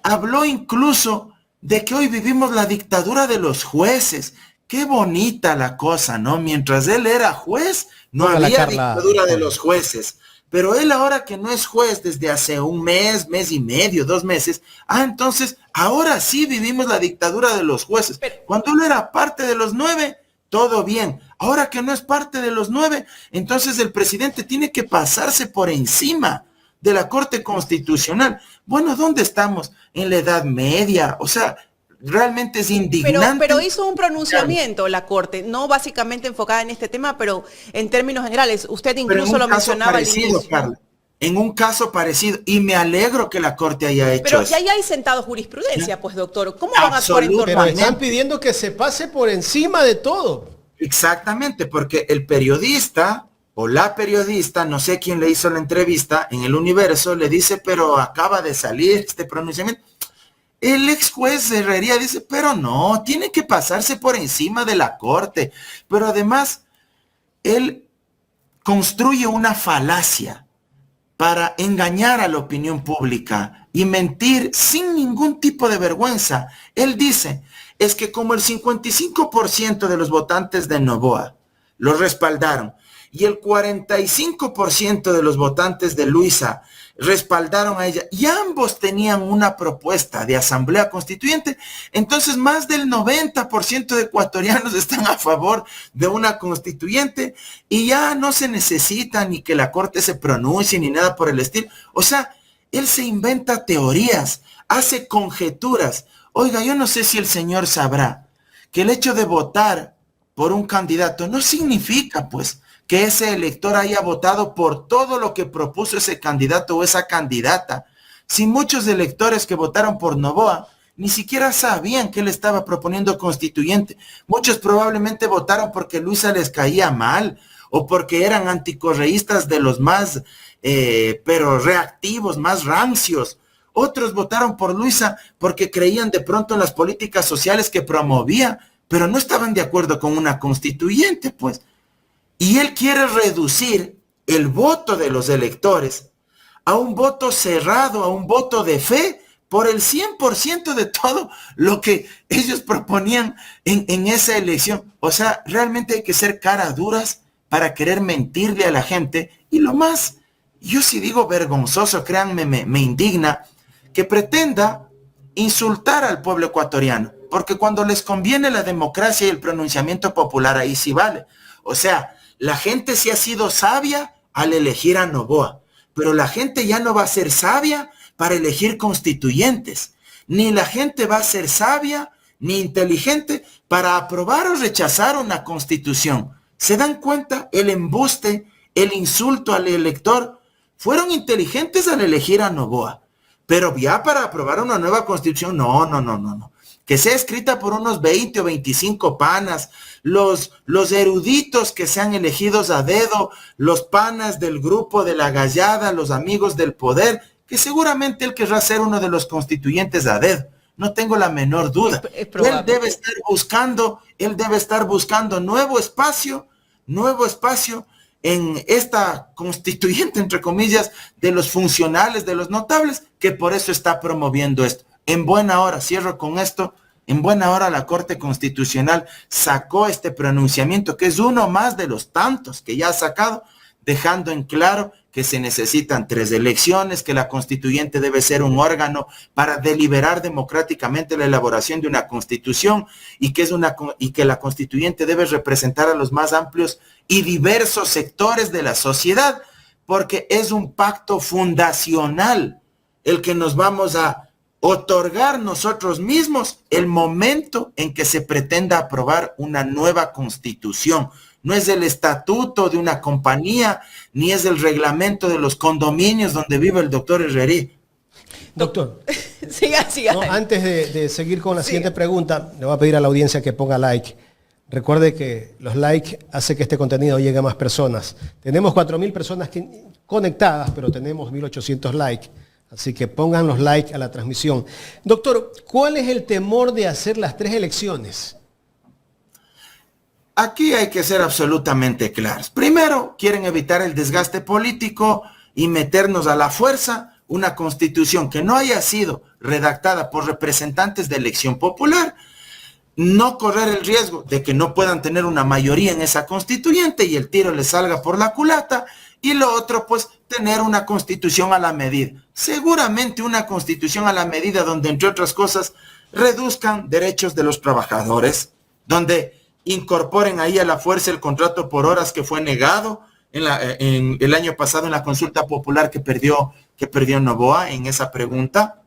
habló incluso de que hoy vivimos la dictadura de los jueces. Qué bonita la cosa, ¿no? Mientras él era juez, no había dictadura de los jueces. Pero él ahora que no es juez desde hace un mes, mes y medio, 2 meses, entonces ahora sí vivimos la dictadura de los jueces. Cuando él era parte de los 9, todo bien. Ahora que no es parte de los 9, entonces el presidente tiene que pasarse por encima de la Corte Constitucional. Bueno, ¿dónde estamos? En la Edad Media. O sea, realmente es indignante. Pero hizo un pronunciamiento la Corte, no básicamente enfocada en este tema, pero en términos generales. Usted incluso lo mencionaba al inicio. Carla, en un caso parecido, y me alegro que la Corte haya hecho pero eso. ya hay sentado jurisprudencia, pues, doctor. ¿Cómo van a actuar en torno Pero a eso? están pidiendo que se pase por encima de todo. Exactamente, porque el periodista o la periodista, no sé quién le hizo la entrevista, en el Universo le dice, pero acaba de salir este pronunciamiento. El ex juez Herrería dice, pero no, tiene que pasarse por encima de la Corte. Pero además, él construye una falacia para engañar a la opinión pública y mentir sin ningún tipo de vergüenza. Él dice, es que como el 55% de los votantes de Noboa lo respaldaron y el 45% de los votantes de Luisa respaldaron a ella y ambos tenían una propuesta de asamblea constituyente, entonces más del 90% de ecuatorianos están a favor de una constituyente y ya no se necesita ni que la corte se pronuncie ni nada por el estilo. O sea, él se inventa teorías, hace conjeturas. Oiga, yo no sé si el señor sabrá que el hecho de votar por un candidato no significa, pues, que ese elector haya votado por todo lo que propuso ese candidato o esa candidata. Si muchos electores que votaron por Noboa ni siquiera sabían que él estaba proponiendo constituyente. Muchos probablemente votaron porque Luisa les caía mal o porque eran anticorreístas de los más, pero reactivos, más rancios. Otros votaron por Luisa porque creían de pronto en las políticas sociales que promovía, pero no estaban de acuerdo con una constituyente, pues. Y él quiere reducir el voto de los electores a un voto cerrado, a un voto de fe, por el 100% de todo lo que ellos proponían en esa elección. O sea, realmente hay que ser caras duras para querer mentirle a la gente. Y lo más, yo sí digo vergonzoso, créanme, me indigna, que pretenda insultar al pueblo ecuatoriano. Porque cuando les conviene la democracia y el pronunciamiento popular, ahí sí vale. O sea, la gente sí ha sido sabia al elegir a Noboa, pero la gente ya no va a ser sabia para elegir constituyentes, ni la gente va a ser sabia ni inteligente para aprobar o rechazar una constitución. ¿Se dan cuenta? El embuste, el insulto al elector, fueron inteligentes al elegir a Noboa, pero ya para aprobar una nueva constitución, no. Que sea escrita por unos 20 o 25 panas, los eruditos que sean elegidos a dedo, los panas del grupo de la Gallada, los amigos del poder, que seguramente él querrá ser uno de los constituyentes a dedo. No tengo la menor duda. Él debe estar buscando nuevo espacio en esta constituyente, entre comillas, de los funcionales, de los notables, que por eso está promoviendo esto. En buena hora, cierro con esto, en buena hora la Corte Constitucional sacó este pronunciamiento, que es uno más de los tantos que ya ha sacado, dejando en claro que se necesitan 3 elecciones, que la constituyente debe ser un órgano para deliberar democráticamente la elaboración de una constitución y que la constituyente debe representar a los más amplios y diversos sectores de la sociedad, porque es un pacto fundacional el que nos vamos a otorgar nosotros mismos el momento en que se pretenda aprobar una nueva constitución. No es el estatuto de una compañía, ni es el reglamento de los condominios donde vive el doctor Herreri. Doctor, siga. No, antes de seguir con la siguiente pregunta, le voy a pedir a la audiencia que ponga like. Recuerde que los likes hacen que este contenido llegue a más personas. Tenemos 4.000 personas conectadas, pero tenemos 1.800 likes. Así que pongan los likes a la transmisión. Doctor, ¿cuál es el temor de hacer las 3 elecciones? Aquí hay que ser absolutamente claros. Primero, quieren evitar el desgaste político y meternos a la fuerza una constitución que no haya sido redactada por representantes de elección popular, no correr el riesgo de que no puedan tener una mayoría en esa constituyente y el tiro les salga por la culata. Y lo otro, pues, tener una constitución a la medida. Seguramente una constitución a la medida donde, entre otras cosas, reduzcan derechos de los trabajadores, donde incorporen ahí a la fuerza el contrato por horas que fue negado en el año pasado en la consulta popular que perdió Noboa en esa pregunta.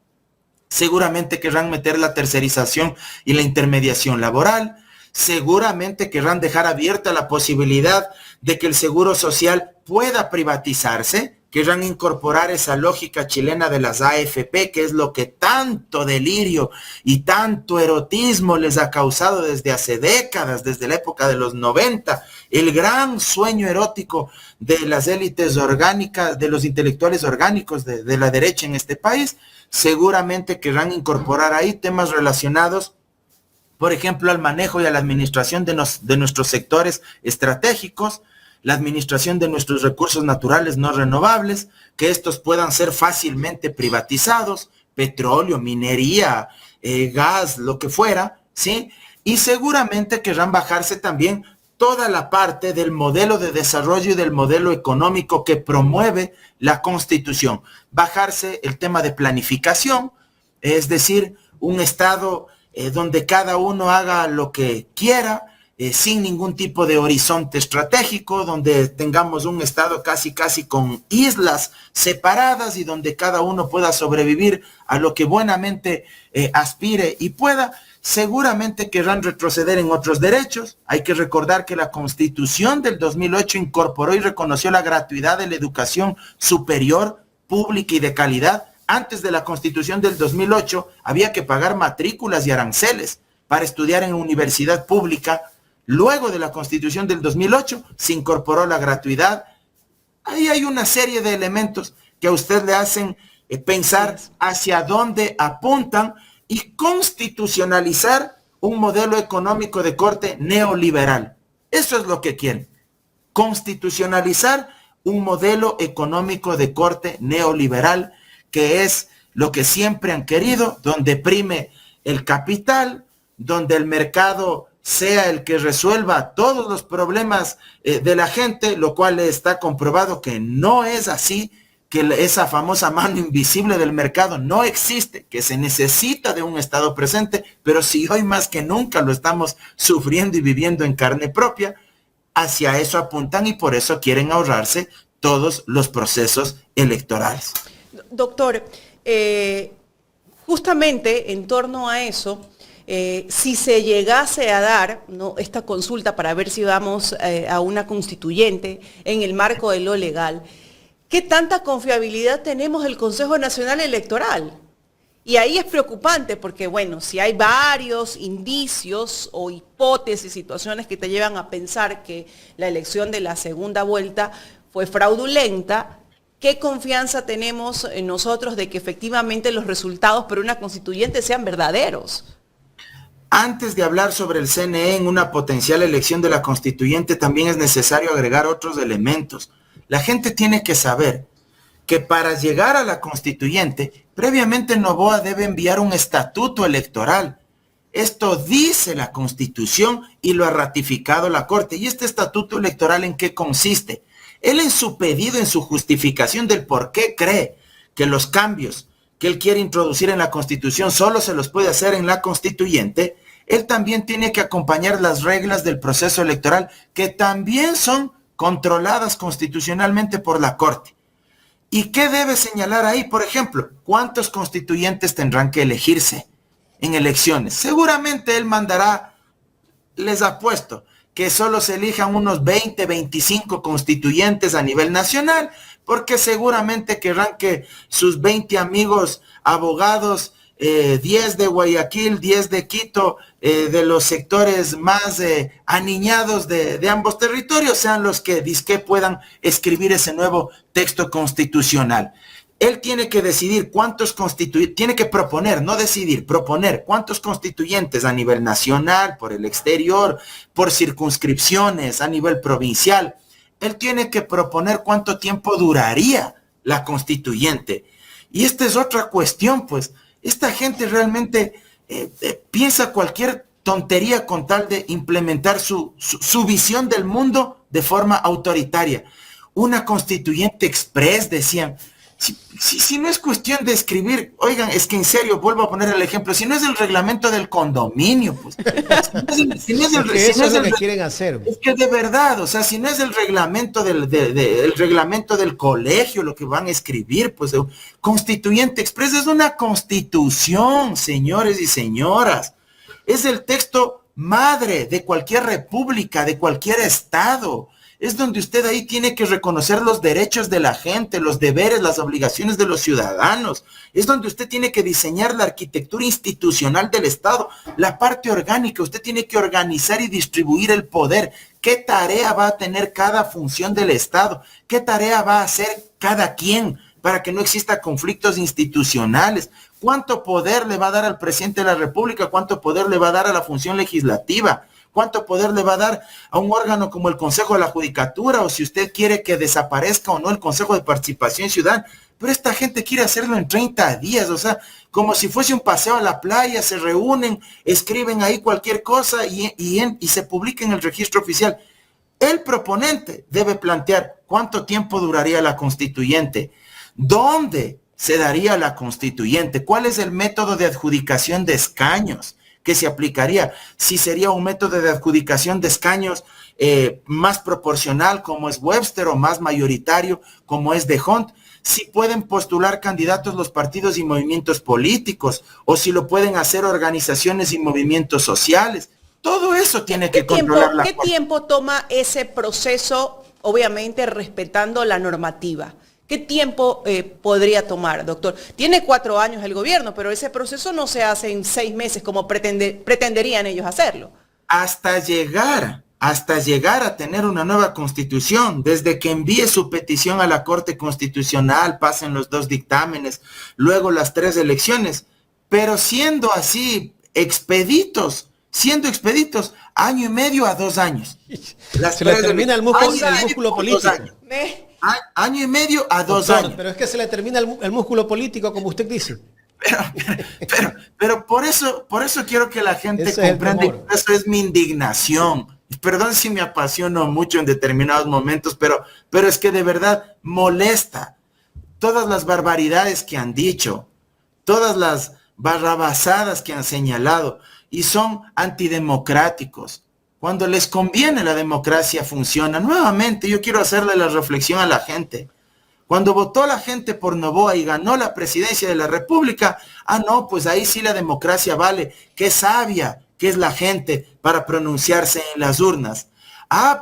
Seguramente querrán meter la tercerización y la intermediación laboral. Seguramente querrán dejar abierta la posibilidad de que el seguro social pueda privatizarse, querrán incorporar esa lógica chilena de las AFP, que es lo que tanto delirio y tanto erotismo les ha causado desde hace décadas, desde la época de los 90, el gran sueño erótico de las élites orgánicas, de los intelectuales orgánicos de la derecha en este país. Seguramente querrán incorporar ahí temas relacionados, por ejemplo, al manejo y a la administración de nuestros sectores estratégicos. la administración de nuestros recursos naturales no renovables, que estos puedan ser fácilmente privatizados, petróleo, minería, gas, lo que fuera, ¿sí? Y seguramente querrán bajarse también toda la parte del modelo de desarrollo y del modelo económico que promueve la Constitución. Bajarse el tema de planificación, es decir, un Estado donde cada uno haga lo que quiera, sin ningún tipo de horizonte estratégico, donde tengamos un Estado casi con islas separadas y donde cada uno pueda sobrevivir a lo que buenamente aspire y pueda. Seguramente querrán retroceder en otros derechos. Hay que recordar que la Constitución del 2008 incorporó y reconoció la gratuidad de la educación superior, pública y de calidad. Antes de la Constitución del 2008 había que pagar matrículas y aranceles para estudiar en universidad pública. Luego de la Constitución del 2008 se incorporó la gratuidad. Ahí hay una serie de elementos que a usted le hacen pensar hacia dónde apuntan y constitucionalizar un modelo económico de corte neoliberal. Eso es lo que quieren. Constitucionalizar un modelo económico de corte neoliberal, que es lo que siempre han querido, donde prime el capital, donde el mercado sea el que resuelva todos los problemas de la gente, lo cual está comprobado que no es así, que esa famosa mano invisible del mercado no existe, que se necesita de un Estado presente, pero si hoy más que nunca lo estamos sufriendo y viviendo en carne propia, hacia eso apuntan y por eso quieren ahorrarse todos los procesos electorales. Doctor, justamente en torno a eso, si se llegase a dar, ¿no?, esta consulta para ver si vamos a una constituyente en el marco de lo legal, ¿qué tanta confiabilidad tenemos del Consejo Nacional Electoral? Y ahí es preocupante porque, bueno, si hay varios indicios o hipótesis, situaciones que te llevan a pensar que la elección de la segunda vuelta fue fraudulenta, ¿qué confianza tenemos en nosotros de que efectivamente los resultados por una constituyente sean verdaderos? Antes de hablar sobre el CNE en una potencial elección de la constituyente, también es necesario agregar otros elementos. La gente tiene que saber que para llegar a la constituyente, previamente Noboa debe enviar un estatuto electoral. Esto dice la Constitución y lo ha ratificado la Corte. ¿Y este estatuto electoral en qué consiste? Él en su pedido, en su justificación del por qué cree que los cambios que él quiere introducir en la Constitución solo se los puede hacer en la constituyente, él también tiene que acompañar las reglas del proceso electoral que también son controladas constitucionalmente por la Corte. ¿Y qué debe señalar ahí? Por ejemplo, ¿cuántos constituyentes tendrán que elegirse en elecciones? Seguramente él mandará, les apuesto, que solo se elijan unos 20, 25 constituyentes a nivel nacional, porque seguramente querrán que sus 20 amigos abogados, 10 de Guayaquil, 10 de Quito, de los sectores más aniñados de ambos territorios, sean los que dizque puedan escribir ese nuevo texto constitucional. Él tiene que decidir cuántos constituyentes, tiene que proponer, no decidir, proponer cuántos constituyentes a nivel nacional, por el exterior, por circunscripciones, a nivel provincial. Él tiene que proponer cuánto tiempo duraría la constituyente. Y esta es otra cuestión, pues. Esta gente realmente piensa cualquier tontería con tal de implementar su visión del mundo de forma autoritaria. Una constituyente express, decían. Si no es cuestión de escribir, oigan, es que en serio, vuelvo a poner el ejemplo, si no es el reglamento del condominio, pues. Si no es el que quieren hacer. Es que de verdad, o sea, si no es el reglamento el reglamento del colegio, lo que van a escribir, pues, constituyente express es una constitución, señores y señoras. Es el texto madre de cualquier república, de cualquier estado. Es donde usted ahí tiene que reconocer los derechos de la gente, los deberes, las obligaciones de los ciudadanos. Es donde usted tiene que diseñar la arquitectura institucional del Estado, la parte orgánica. Usted tiene que organizar y distribuir el poder. ¿Qué tarea va a tener cada función del Estado? ¿Qué tarea va a hacer cada quien para que no exista conflictos institucionales? ¿Cuánto poder le va a dar al presidente de la República? ¿Cuánto poder le va a dar a la función legislativa? ¿Cuánto poder le va a dar a un órgano como el Consejo de la Judicatura? O si usted quiere que desaparezca o no el Consejo de Participación Ciudadana. Pero esta gente quiere hacerlo en 30 días, o sea, como si fuese un paseo a la playa, se reúnen, escriben ahí cualquier cosa y se publica en el registro oficial. El proponente debe plantear cuánto tiempo duraría la constituyente, dónde se daría la constituyente, cuál es el método de adjudicación de escaños que se aplicaría, si sería un método de adjudicación de escaños más proporcional como es Webster o más mayoritario como es de Hunt, si pueden postular candidatos los partidos y movimientos políticos o si lo pueden hacer organizaciones y movimientos sociales. Todo eso tiene que controlar la Corte. ¿Qué tiempo toma ese proceso, obviamente respetando la normativa? ¿Qué tiempo podría tomar, doctor? Tiene 4 años el gobierno, pero ese proceso no se hace en 6 meses como pretenderían ellos hacerlo. Hasta llegar a tener una nueva constitución, desde que envíe su petición a la Corte Constitucional, pasen los 2 dictámenes, luego las 3 elecciones, pero siendo así expeditos, año y medio a 2 años. Se le termina el músculo político. Año y medio a 2 años. Pero es que se le termina el músculo político, como usted dice. Pero por eso quiero que la gente comprenda, y eso es mi indignación. Perdón si me apasiono mucho en determinados momentos, pero es que de verdad molesta todas las barbaridades que han dicho, todas las barrabasadas que han señalado, y son antidemocráticos. Cuando les conviene la democracia funciona. Nuevamente, yo quiero hacerle la reflexión a la gente. Cuando votó la gente por Noboa y ganó la presidencia de la República, no, pues ahí sí la democracia vale. Qué sabia que es la gente para pronunciarse en las urnas.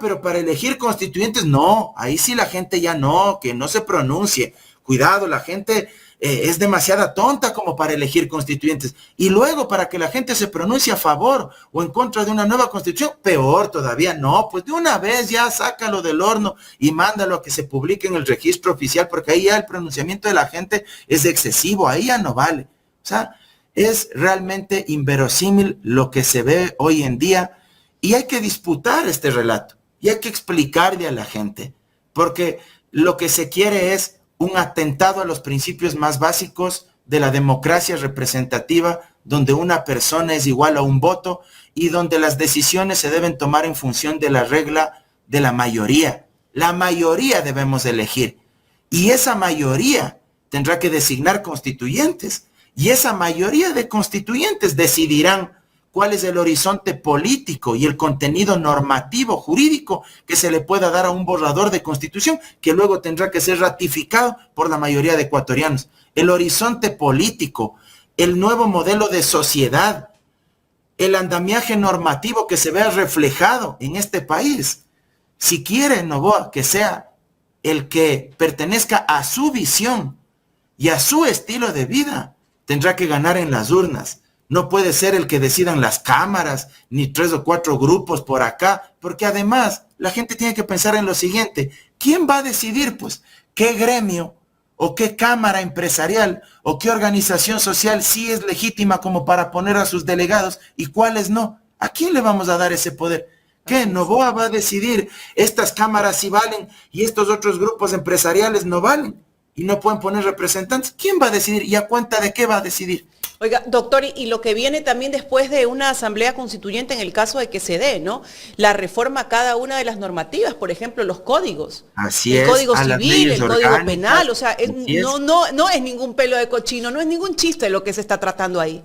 Pero para elegir constituyentes, no, ahí sí la gente ya no, que no se pronuncie. Cuidado, la gente es demasiada tonta como para elegir constituyentes. Y luego, para que la gente se pronuncie a favor o en contra de una nueva constitución, peor todavía, no, pues de una vez ya sácalo del horno y mándalo a que se publique en el registro oficial, porque ahí ya el pronunciamiento de la gente es excesivo, ahí ya no vale. O sea, es realmente inverosímil lo que se ve hoy en día y hay que disputar este relato y hay que explicarle a la gente, porque lo que se quiere es un atentado a los principios más básicos de la democracia representativa, donde una persona es igual a un voto y donde las decisiones se deben tomar en función de la regla de la mayoría. La mayoría debemos elegir y esa mayoría tendrá que designar constituyentes y esa mayoría de constituyentes decidirán cuál es el horizonte político y el contenido normativo jurídico que se le pueda dar a un borrador de constitución que luego tendrá que ser ratificado por la mayoría de ecuatorianos. El horizonte político, el nuevo modelo de sociedad, el andamiaje normativo que se vea reflejado en este país. Si quiere Noboa que sea el que pertenezca a su visión y a su estilo de vida, tendrá que ganar en las urnas. No puede ser el que decidan las cámaras, ni 3 o 4 grupos por acá, porque además la gente tiene que pensar en lo siguiente. ¿Quién va a decidir, pues, qué gremio o qué cámara empresarial o qué organización social sí es legítima como para poner a sus delegados y cuáles no? ¿A quién le vamos a dar ese poder? ¿Qué? Noboa va a decidir, estas cámaras sí valen y estos otros grupos empresariales no valen y no pueden poner representantes. ¿Quién va a decidir y a cuenta de qué va a decidir? Oiga, doctor, y lo que viene también después de una asamblea constituyente en el caso de que se dé, ¿no? La reforma a cada una de las normativas, por ejemplo, los códigos. Así el es. Código Civil, el Código Penal, o sea, no es ningún pelo de cochino, no es ningún chiste lo que se está tratando ahí.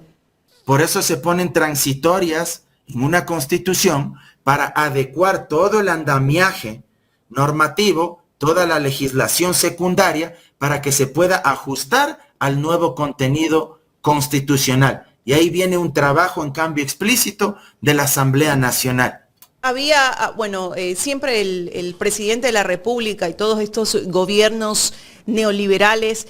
Por eso se ponen transitorias en una constitución para adecuar todo el andamiaje normativo, toda la legislación secundaria, para que se pueda ajustar al nuevo contenido constitucional. Y ahí viene un trabajo en cambio explícito de la Asamblea Nacional. Había, siempre el presidente de la República y todos estos gobiernos neoliberales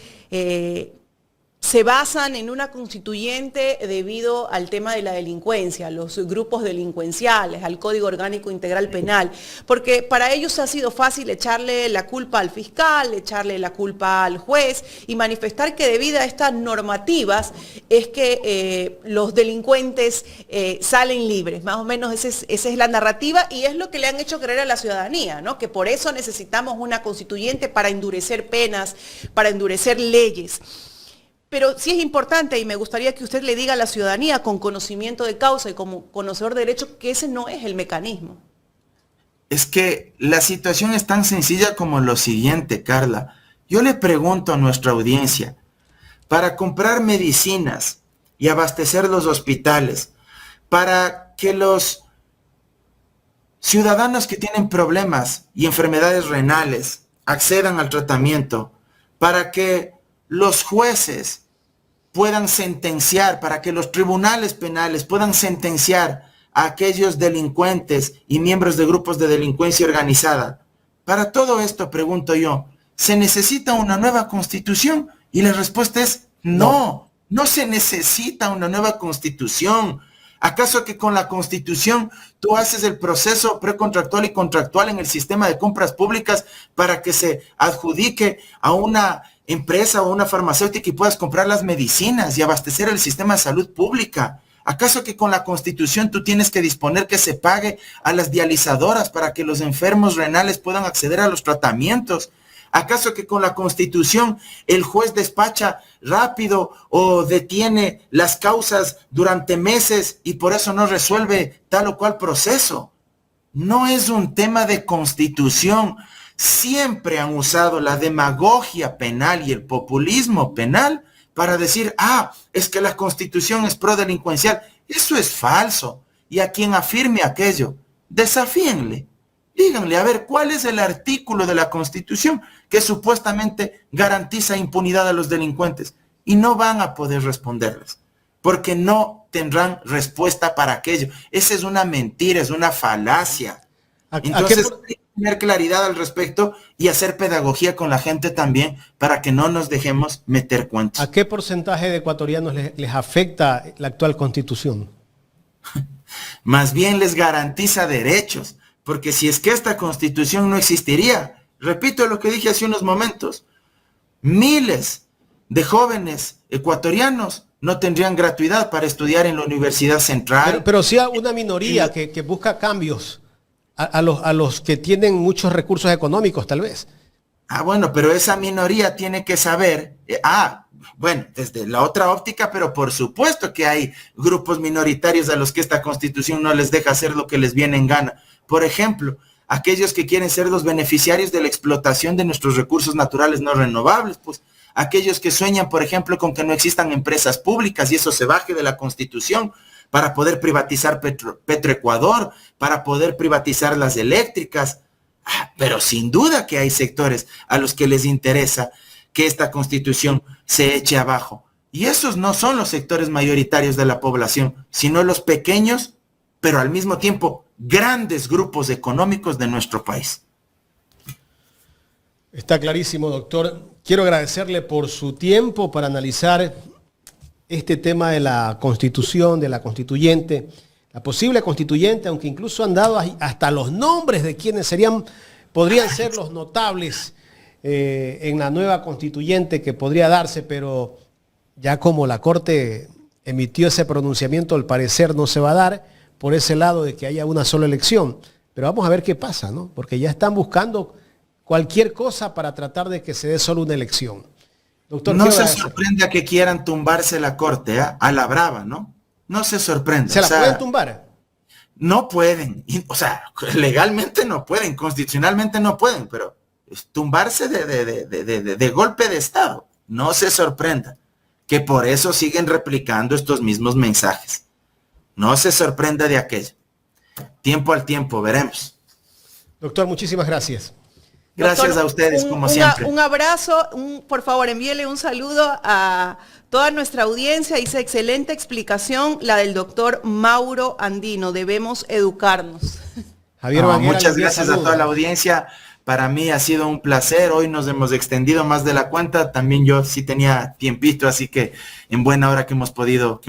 se basan en una constituyente debido al tema de la delincuencia, los grupos delincuenciales, al Código Orgánico Integral Penal, porque para ellos ha sido fácil echarle la culpa al fiscal, echarle la culpa al juez y manifestar que debido a estas normativas es que los delincuentes salen libres. Más o menos esa es la narrativa y es lo que le han hecho creer a la ciudadanía, ¿no? Que por eso necesitamos una constituyente para endurecer penas, para endurecer leyes. Pero sí es importante y me gustaría que usted le diga a la ciudadanía con conocimiento de causa y como conocedor de derecho que ese no es el mecanismo. Es que la situación es tan sencilla como lo siguiente, Carla. Yo le pregunto a nuestra audiencia, para comprar medicinas y abastecer los hospitales, para que los ciudadanos que tienen problemas y enfermedades renales accedan al tratamiento, para que los jueces puedan sentenciar, para que los tribunales penales puedan sentenciar a aquellos delincuentes y miembros de grupos de delincuencia organizada. Para todo esto, pregunto yo, ¿se necesita una nueva constitución? Y la respuesta es no, no se necesita una nueva constitución. ¿Acaso que con la constitución tú haces el proceso precontractual y contractual en el sistema de compras públicas para que se adjudique a una empresa o una farmacéutica y puedas comprar las medicinas y abastecer el sistema de salud pública? ¿Acaso que con la Constitución tú tienes que disponer que se pague a las dializadoras para que los enfermos renales puedan acceder a los tratamientos? ¿Acaso que con la Constitución el juez despacha rápido o detiene las causas durante meses y por eso no resuelve tal o cual proceso? No es un tema de Constitución. Siempre han usado la demagogia penal y el populismo penal para decir, es que la Constitución es prodelincuencial. Eso es falso. Y a quien afirme aquello, desafíenle. Díganle, a ver, ¿cuál es el artículo de la Constitución que supuestamente garantiza impunidad a los delincuentes? Y no van a poder responderles, porque no tendrán respuesta para aquello. Esa es una mentira, es una falacia. Entonces, hay que tener claridad al respecto y hacer pedagogía con la gente también para que no nos dejemos meter cuentos. ¿A qué porcentaje de ecuatorianos les afecta la actual Constitución? Más bien les garantiza derechos, porque si es que esta Constitución no existiría, repito lo que dije hace unos momentos, miles de jóvenes ecuatorianos no tendrían gratuidad para estudiar en la Universidad Central. Pero sí hay una minoría que busca cambios a los que tienen muchos recursos económicos, tal vez. Bueno, pero esa minoría tiene que saber, bueno, desde la otra óptica, pero por supuesto que hay grupos minoritarios a los que esta Constitución no les deja hacer lo que les viene en gana. Por ejemplo, aquellos que quieren ser los beneficiarios de la explotación de nuestros recursos naturales no renovables, pues aquellos que sueñan, por ejemplo, con que no existan empresas públicas y eso se baje de la Constitución para poder privatizar Petroecuador, para poder privatizar las eléctricas. Pero sin duda que hay sectores a los que les interesa que esta Constitución se eche abajo. Y esos no son los sectores mayoritarios de la población, sino los pequeños, pero al mismo tiempo grandes grupos económicos de nuestro país. Está clarísimo, doctor. Quiero agradecerle por su tiempo para analizar este tema de la Constitución, de la constituyente, la posible constituyente, aunque incluso han dado hasta los nombres de quienes podrían ser los notables en la nueva constituyente que podría darse, pero ya como la Corte emitió ese pronunciamiento, al parecer no se va a dar por ese lado de que haya una sola elección. Pero vamos a ver qué pasa, ¿no? Porque ya están buscando cualquier cosa para tratar de que se dé solo una elección. Doctor, no se sorprenda que quieran tumbarse la Corte, a la brava, ¿no? No se sorprenda. ¿Se la pueden tumbar? No pueden, legalmente no pueden, constitucionalmente no pueden, pero tumbarse de golpe de Estado. No se sorprenda que por eso siguen replicando estos mismos mensajes. No se sorprenda de aquello. Tiempo al tiempo, veremos. Doctor, muchísimas gracias. Gracias, doctor, a ustedes, como siempre. Un abrazo, por favor, envíele un saludo a toda nuestra audiencia. Dice, excelente explicación la del doctor Mauro Andino. Debemos educarnos. Javier Banguera, muchas gracias a toda la audiencia Para mí ha sido un placer. Hoy nos hemos extendido más de la cuenta. También yo sí tenía tiempito, así que en buena hora que hemos podido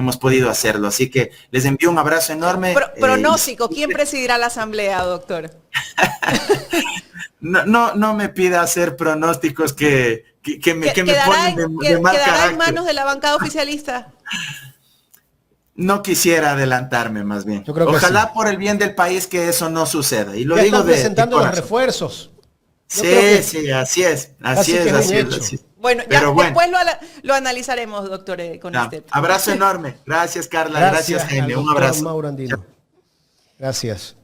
hacerlo. Así que les envío un abrazo enorme. Pronóstico, ¿quién presidirá la asamblea, doctor? No me pida hacer pronósticos que me ponen de mal ¿Quedará carácter. en manos de la bancada oficialista? No quisiera adelantarme, más bien. Yo creo que Ojalá sí. por el bien del país que eso no suceda. Y lo Ya digo están presentando de los corazón. refuerzos. Yo creo que Sí, así es. casi que es un hecho. Así es. Bueno, ya Pero bueno. después lo analizaremos, doctor, con Ya, usted. abrazo enorme. Gracias, Carla. Gracias, Jaime. al Un doctor abrazo. Mauro Andino. Gracias.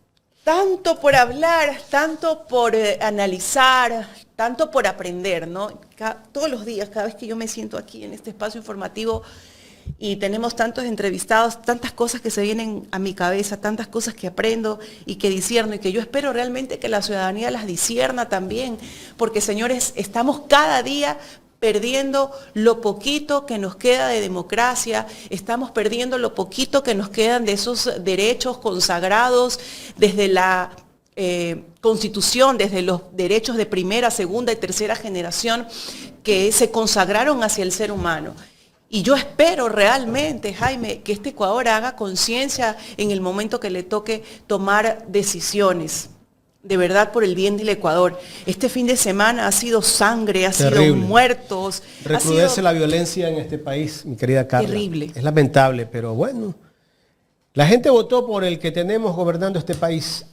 Tanto por hablar, tanto por analizar, tanto por aprender, ¿no? Todos los días, cada vez que yo me siento aquí en este espacio informativo y tenemos tantos entrevistados, tantas cosas que se vienen a mi cabeza, tantas cosas que aprendo y que discierno y que yo espero realmente que la ciudadanía las discierna también, porque señores, estamos cada día perdiendo lo poquito que nos queda de democracia, estamos perdiendo lo poquito que nos quedan de esos derechos consagrados desde la Constitución, desde los derechos de primera, segunda y tercera generación que se consagraron hacia el ser humano. Y yo espero realmente, Jaime, que este Ecuador haga conciencia en el momento que le toque tomar decisiones. De verdad, por el bien del Ecuador. Este fin de semana ha sido sangre, ha sido muertos. Recrudece la violencia en este país, mi querida Carla. Terrible. Es lamentable, pero bueno. La gente votó por el que tenemos gobernando este país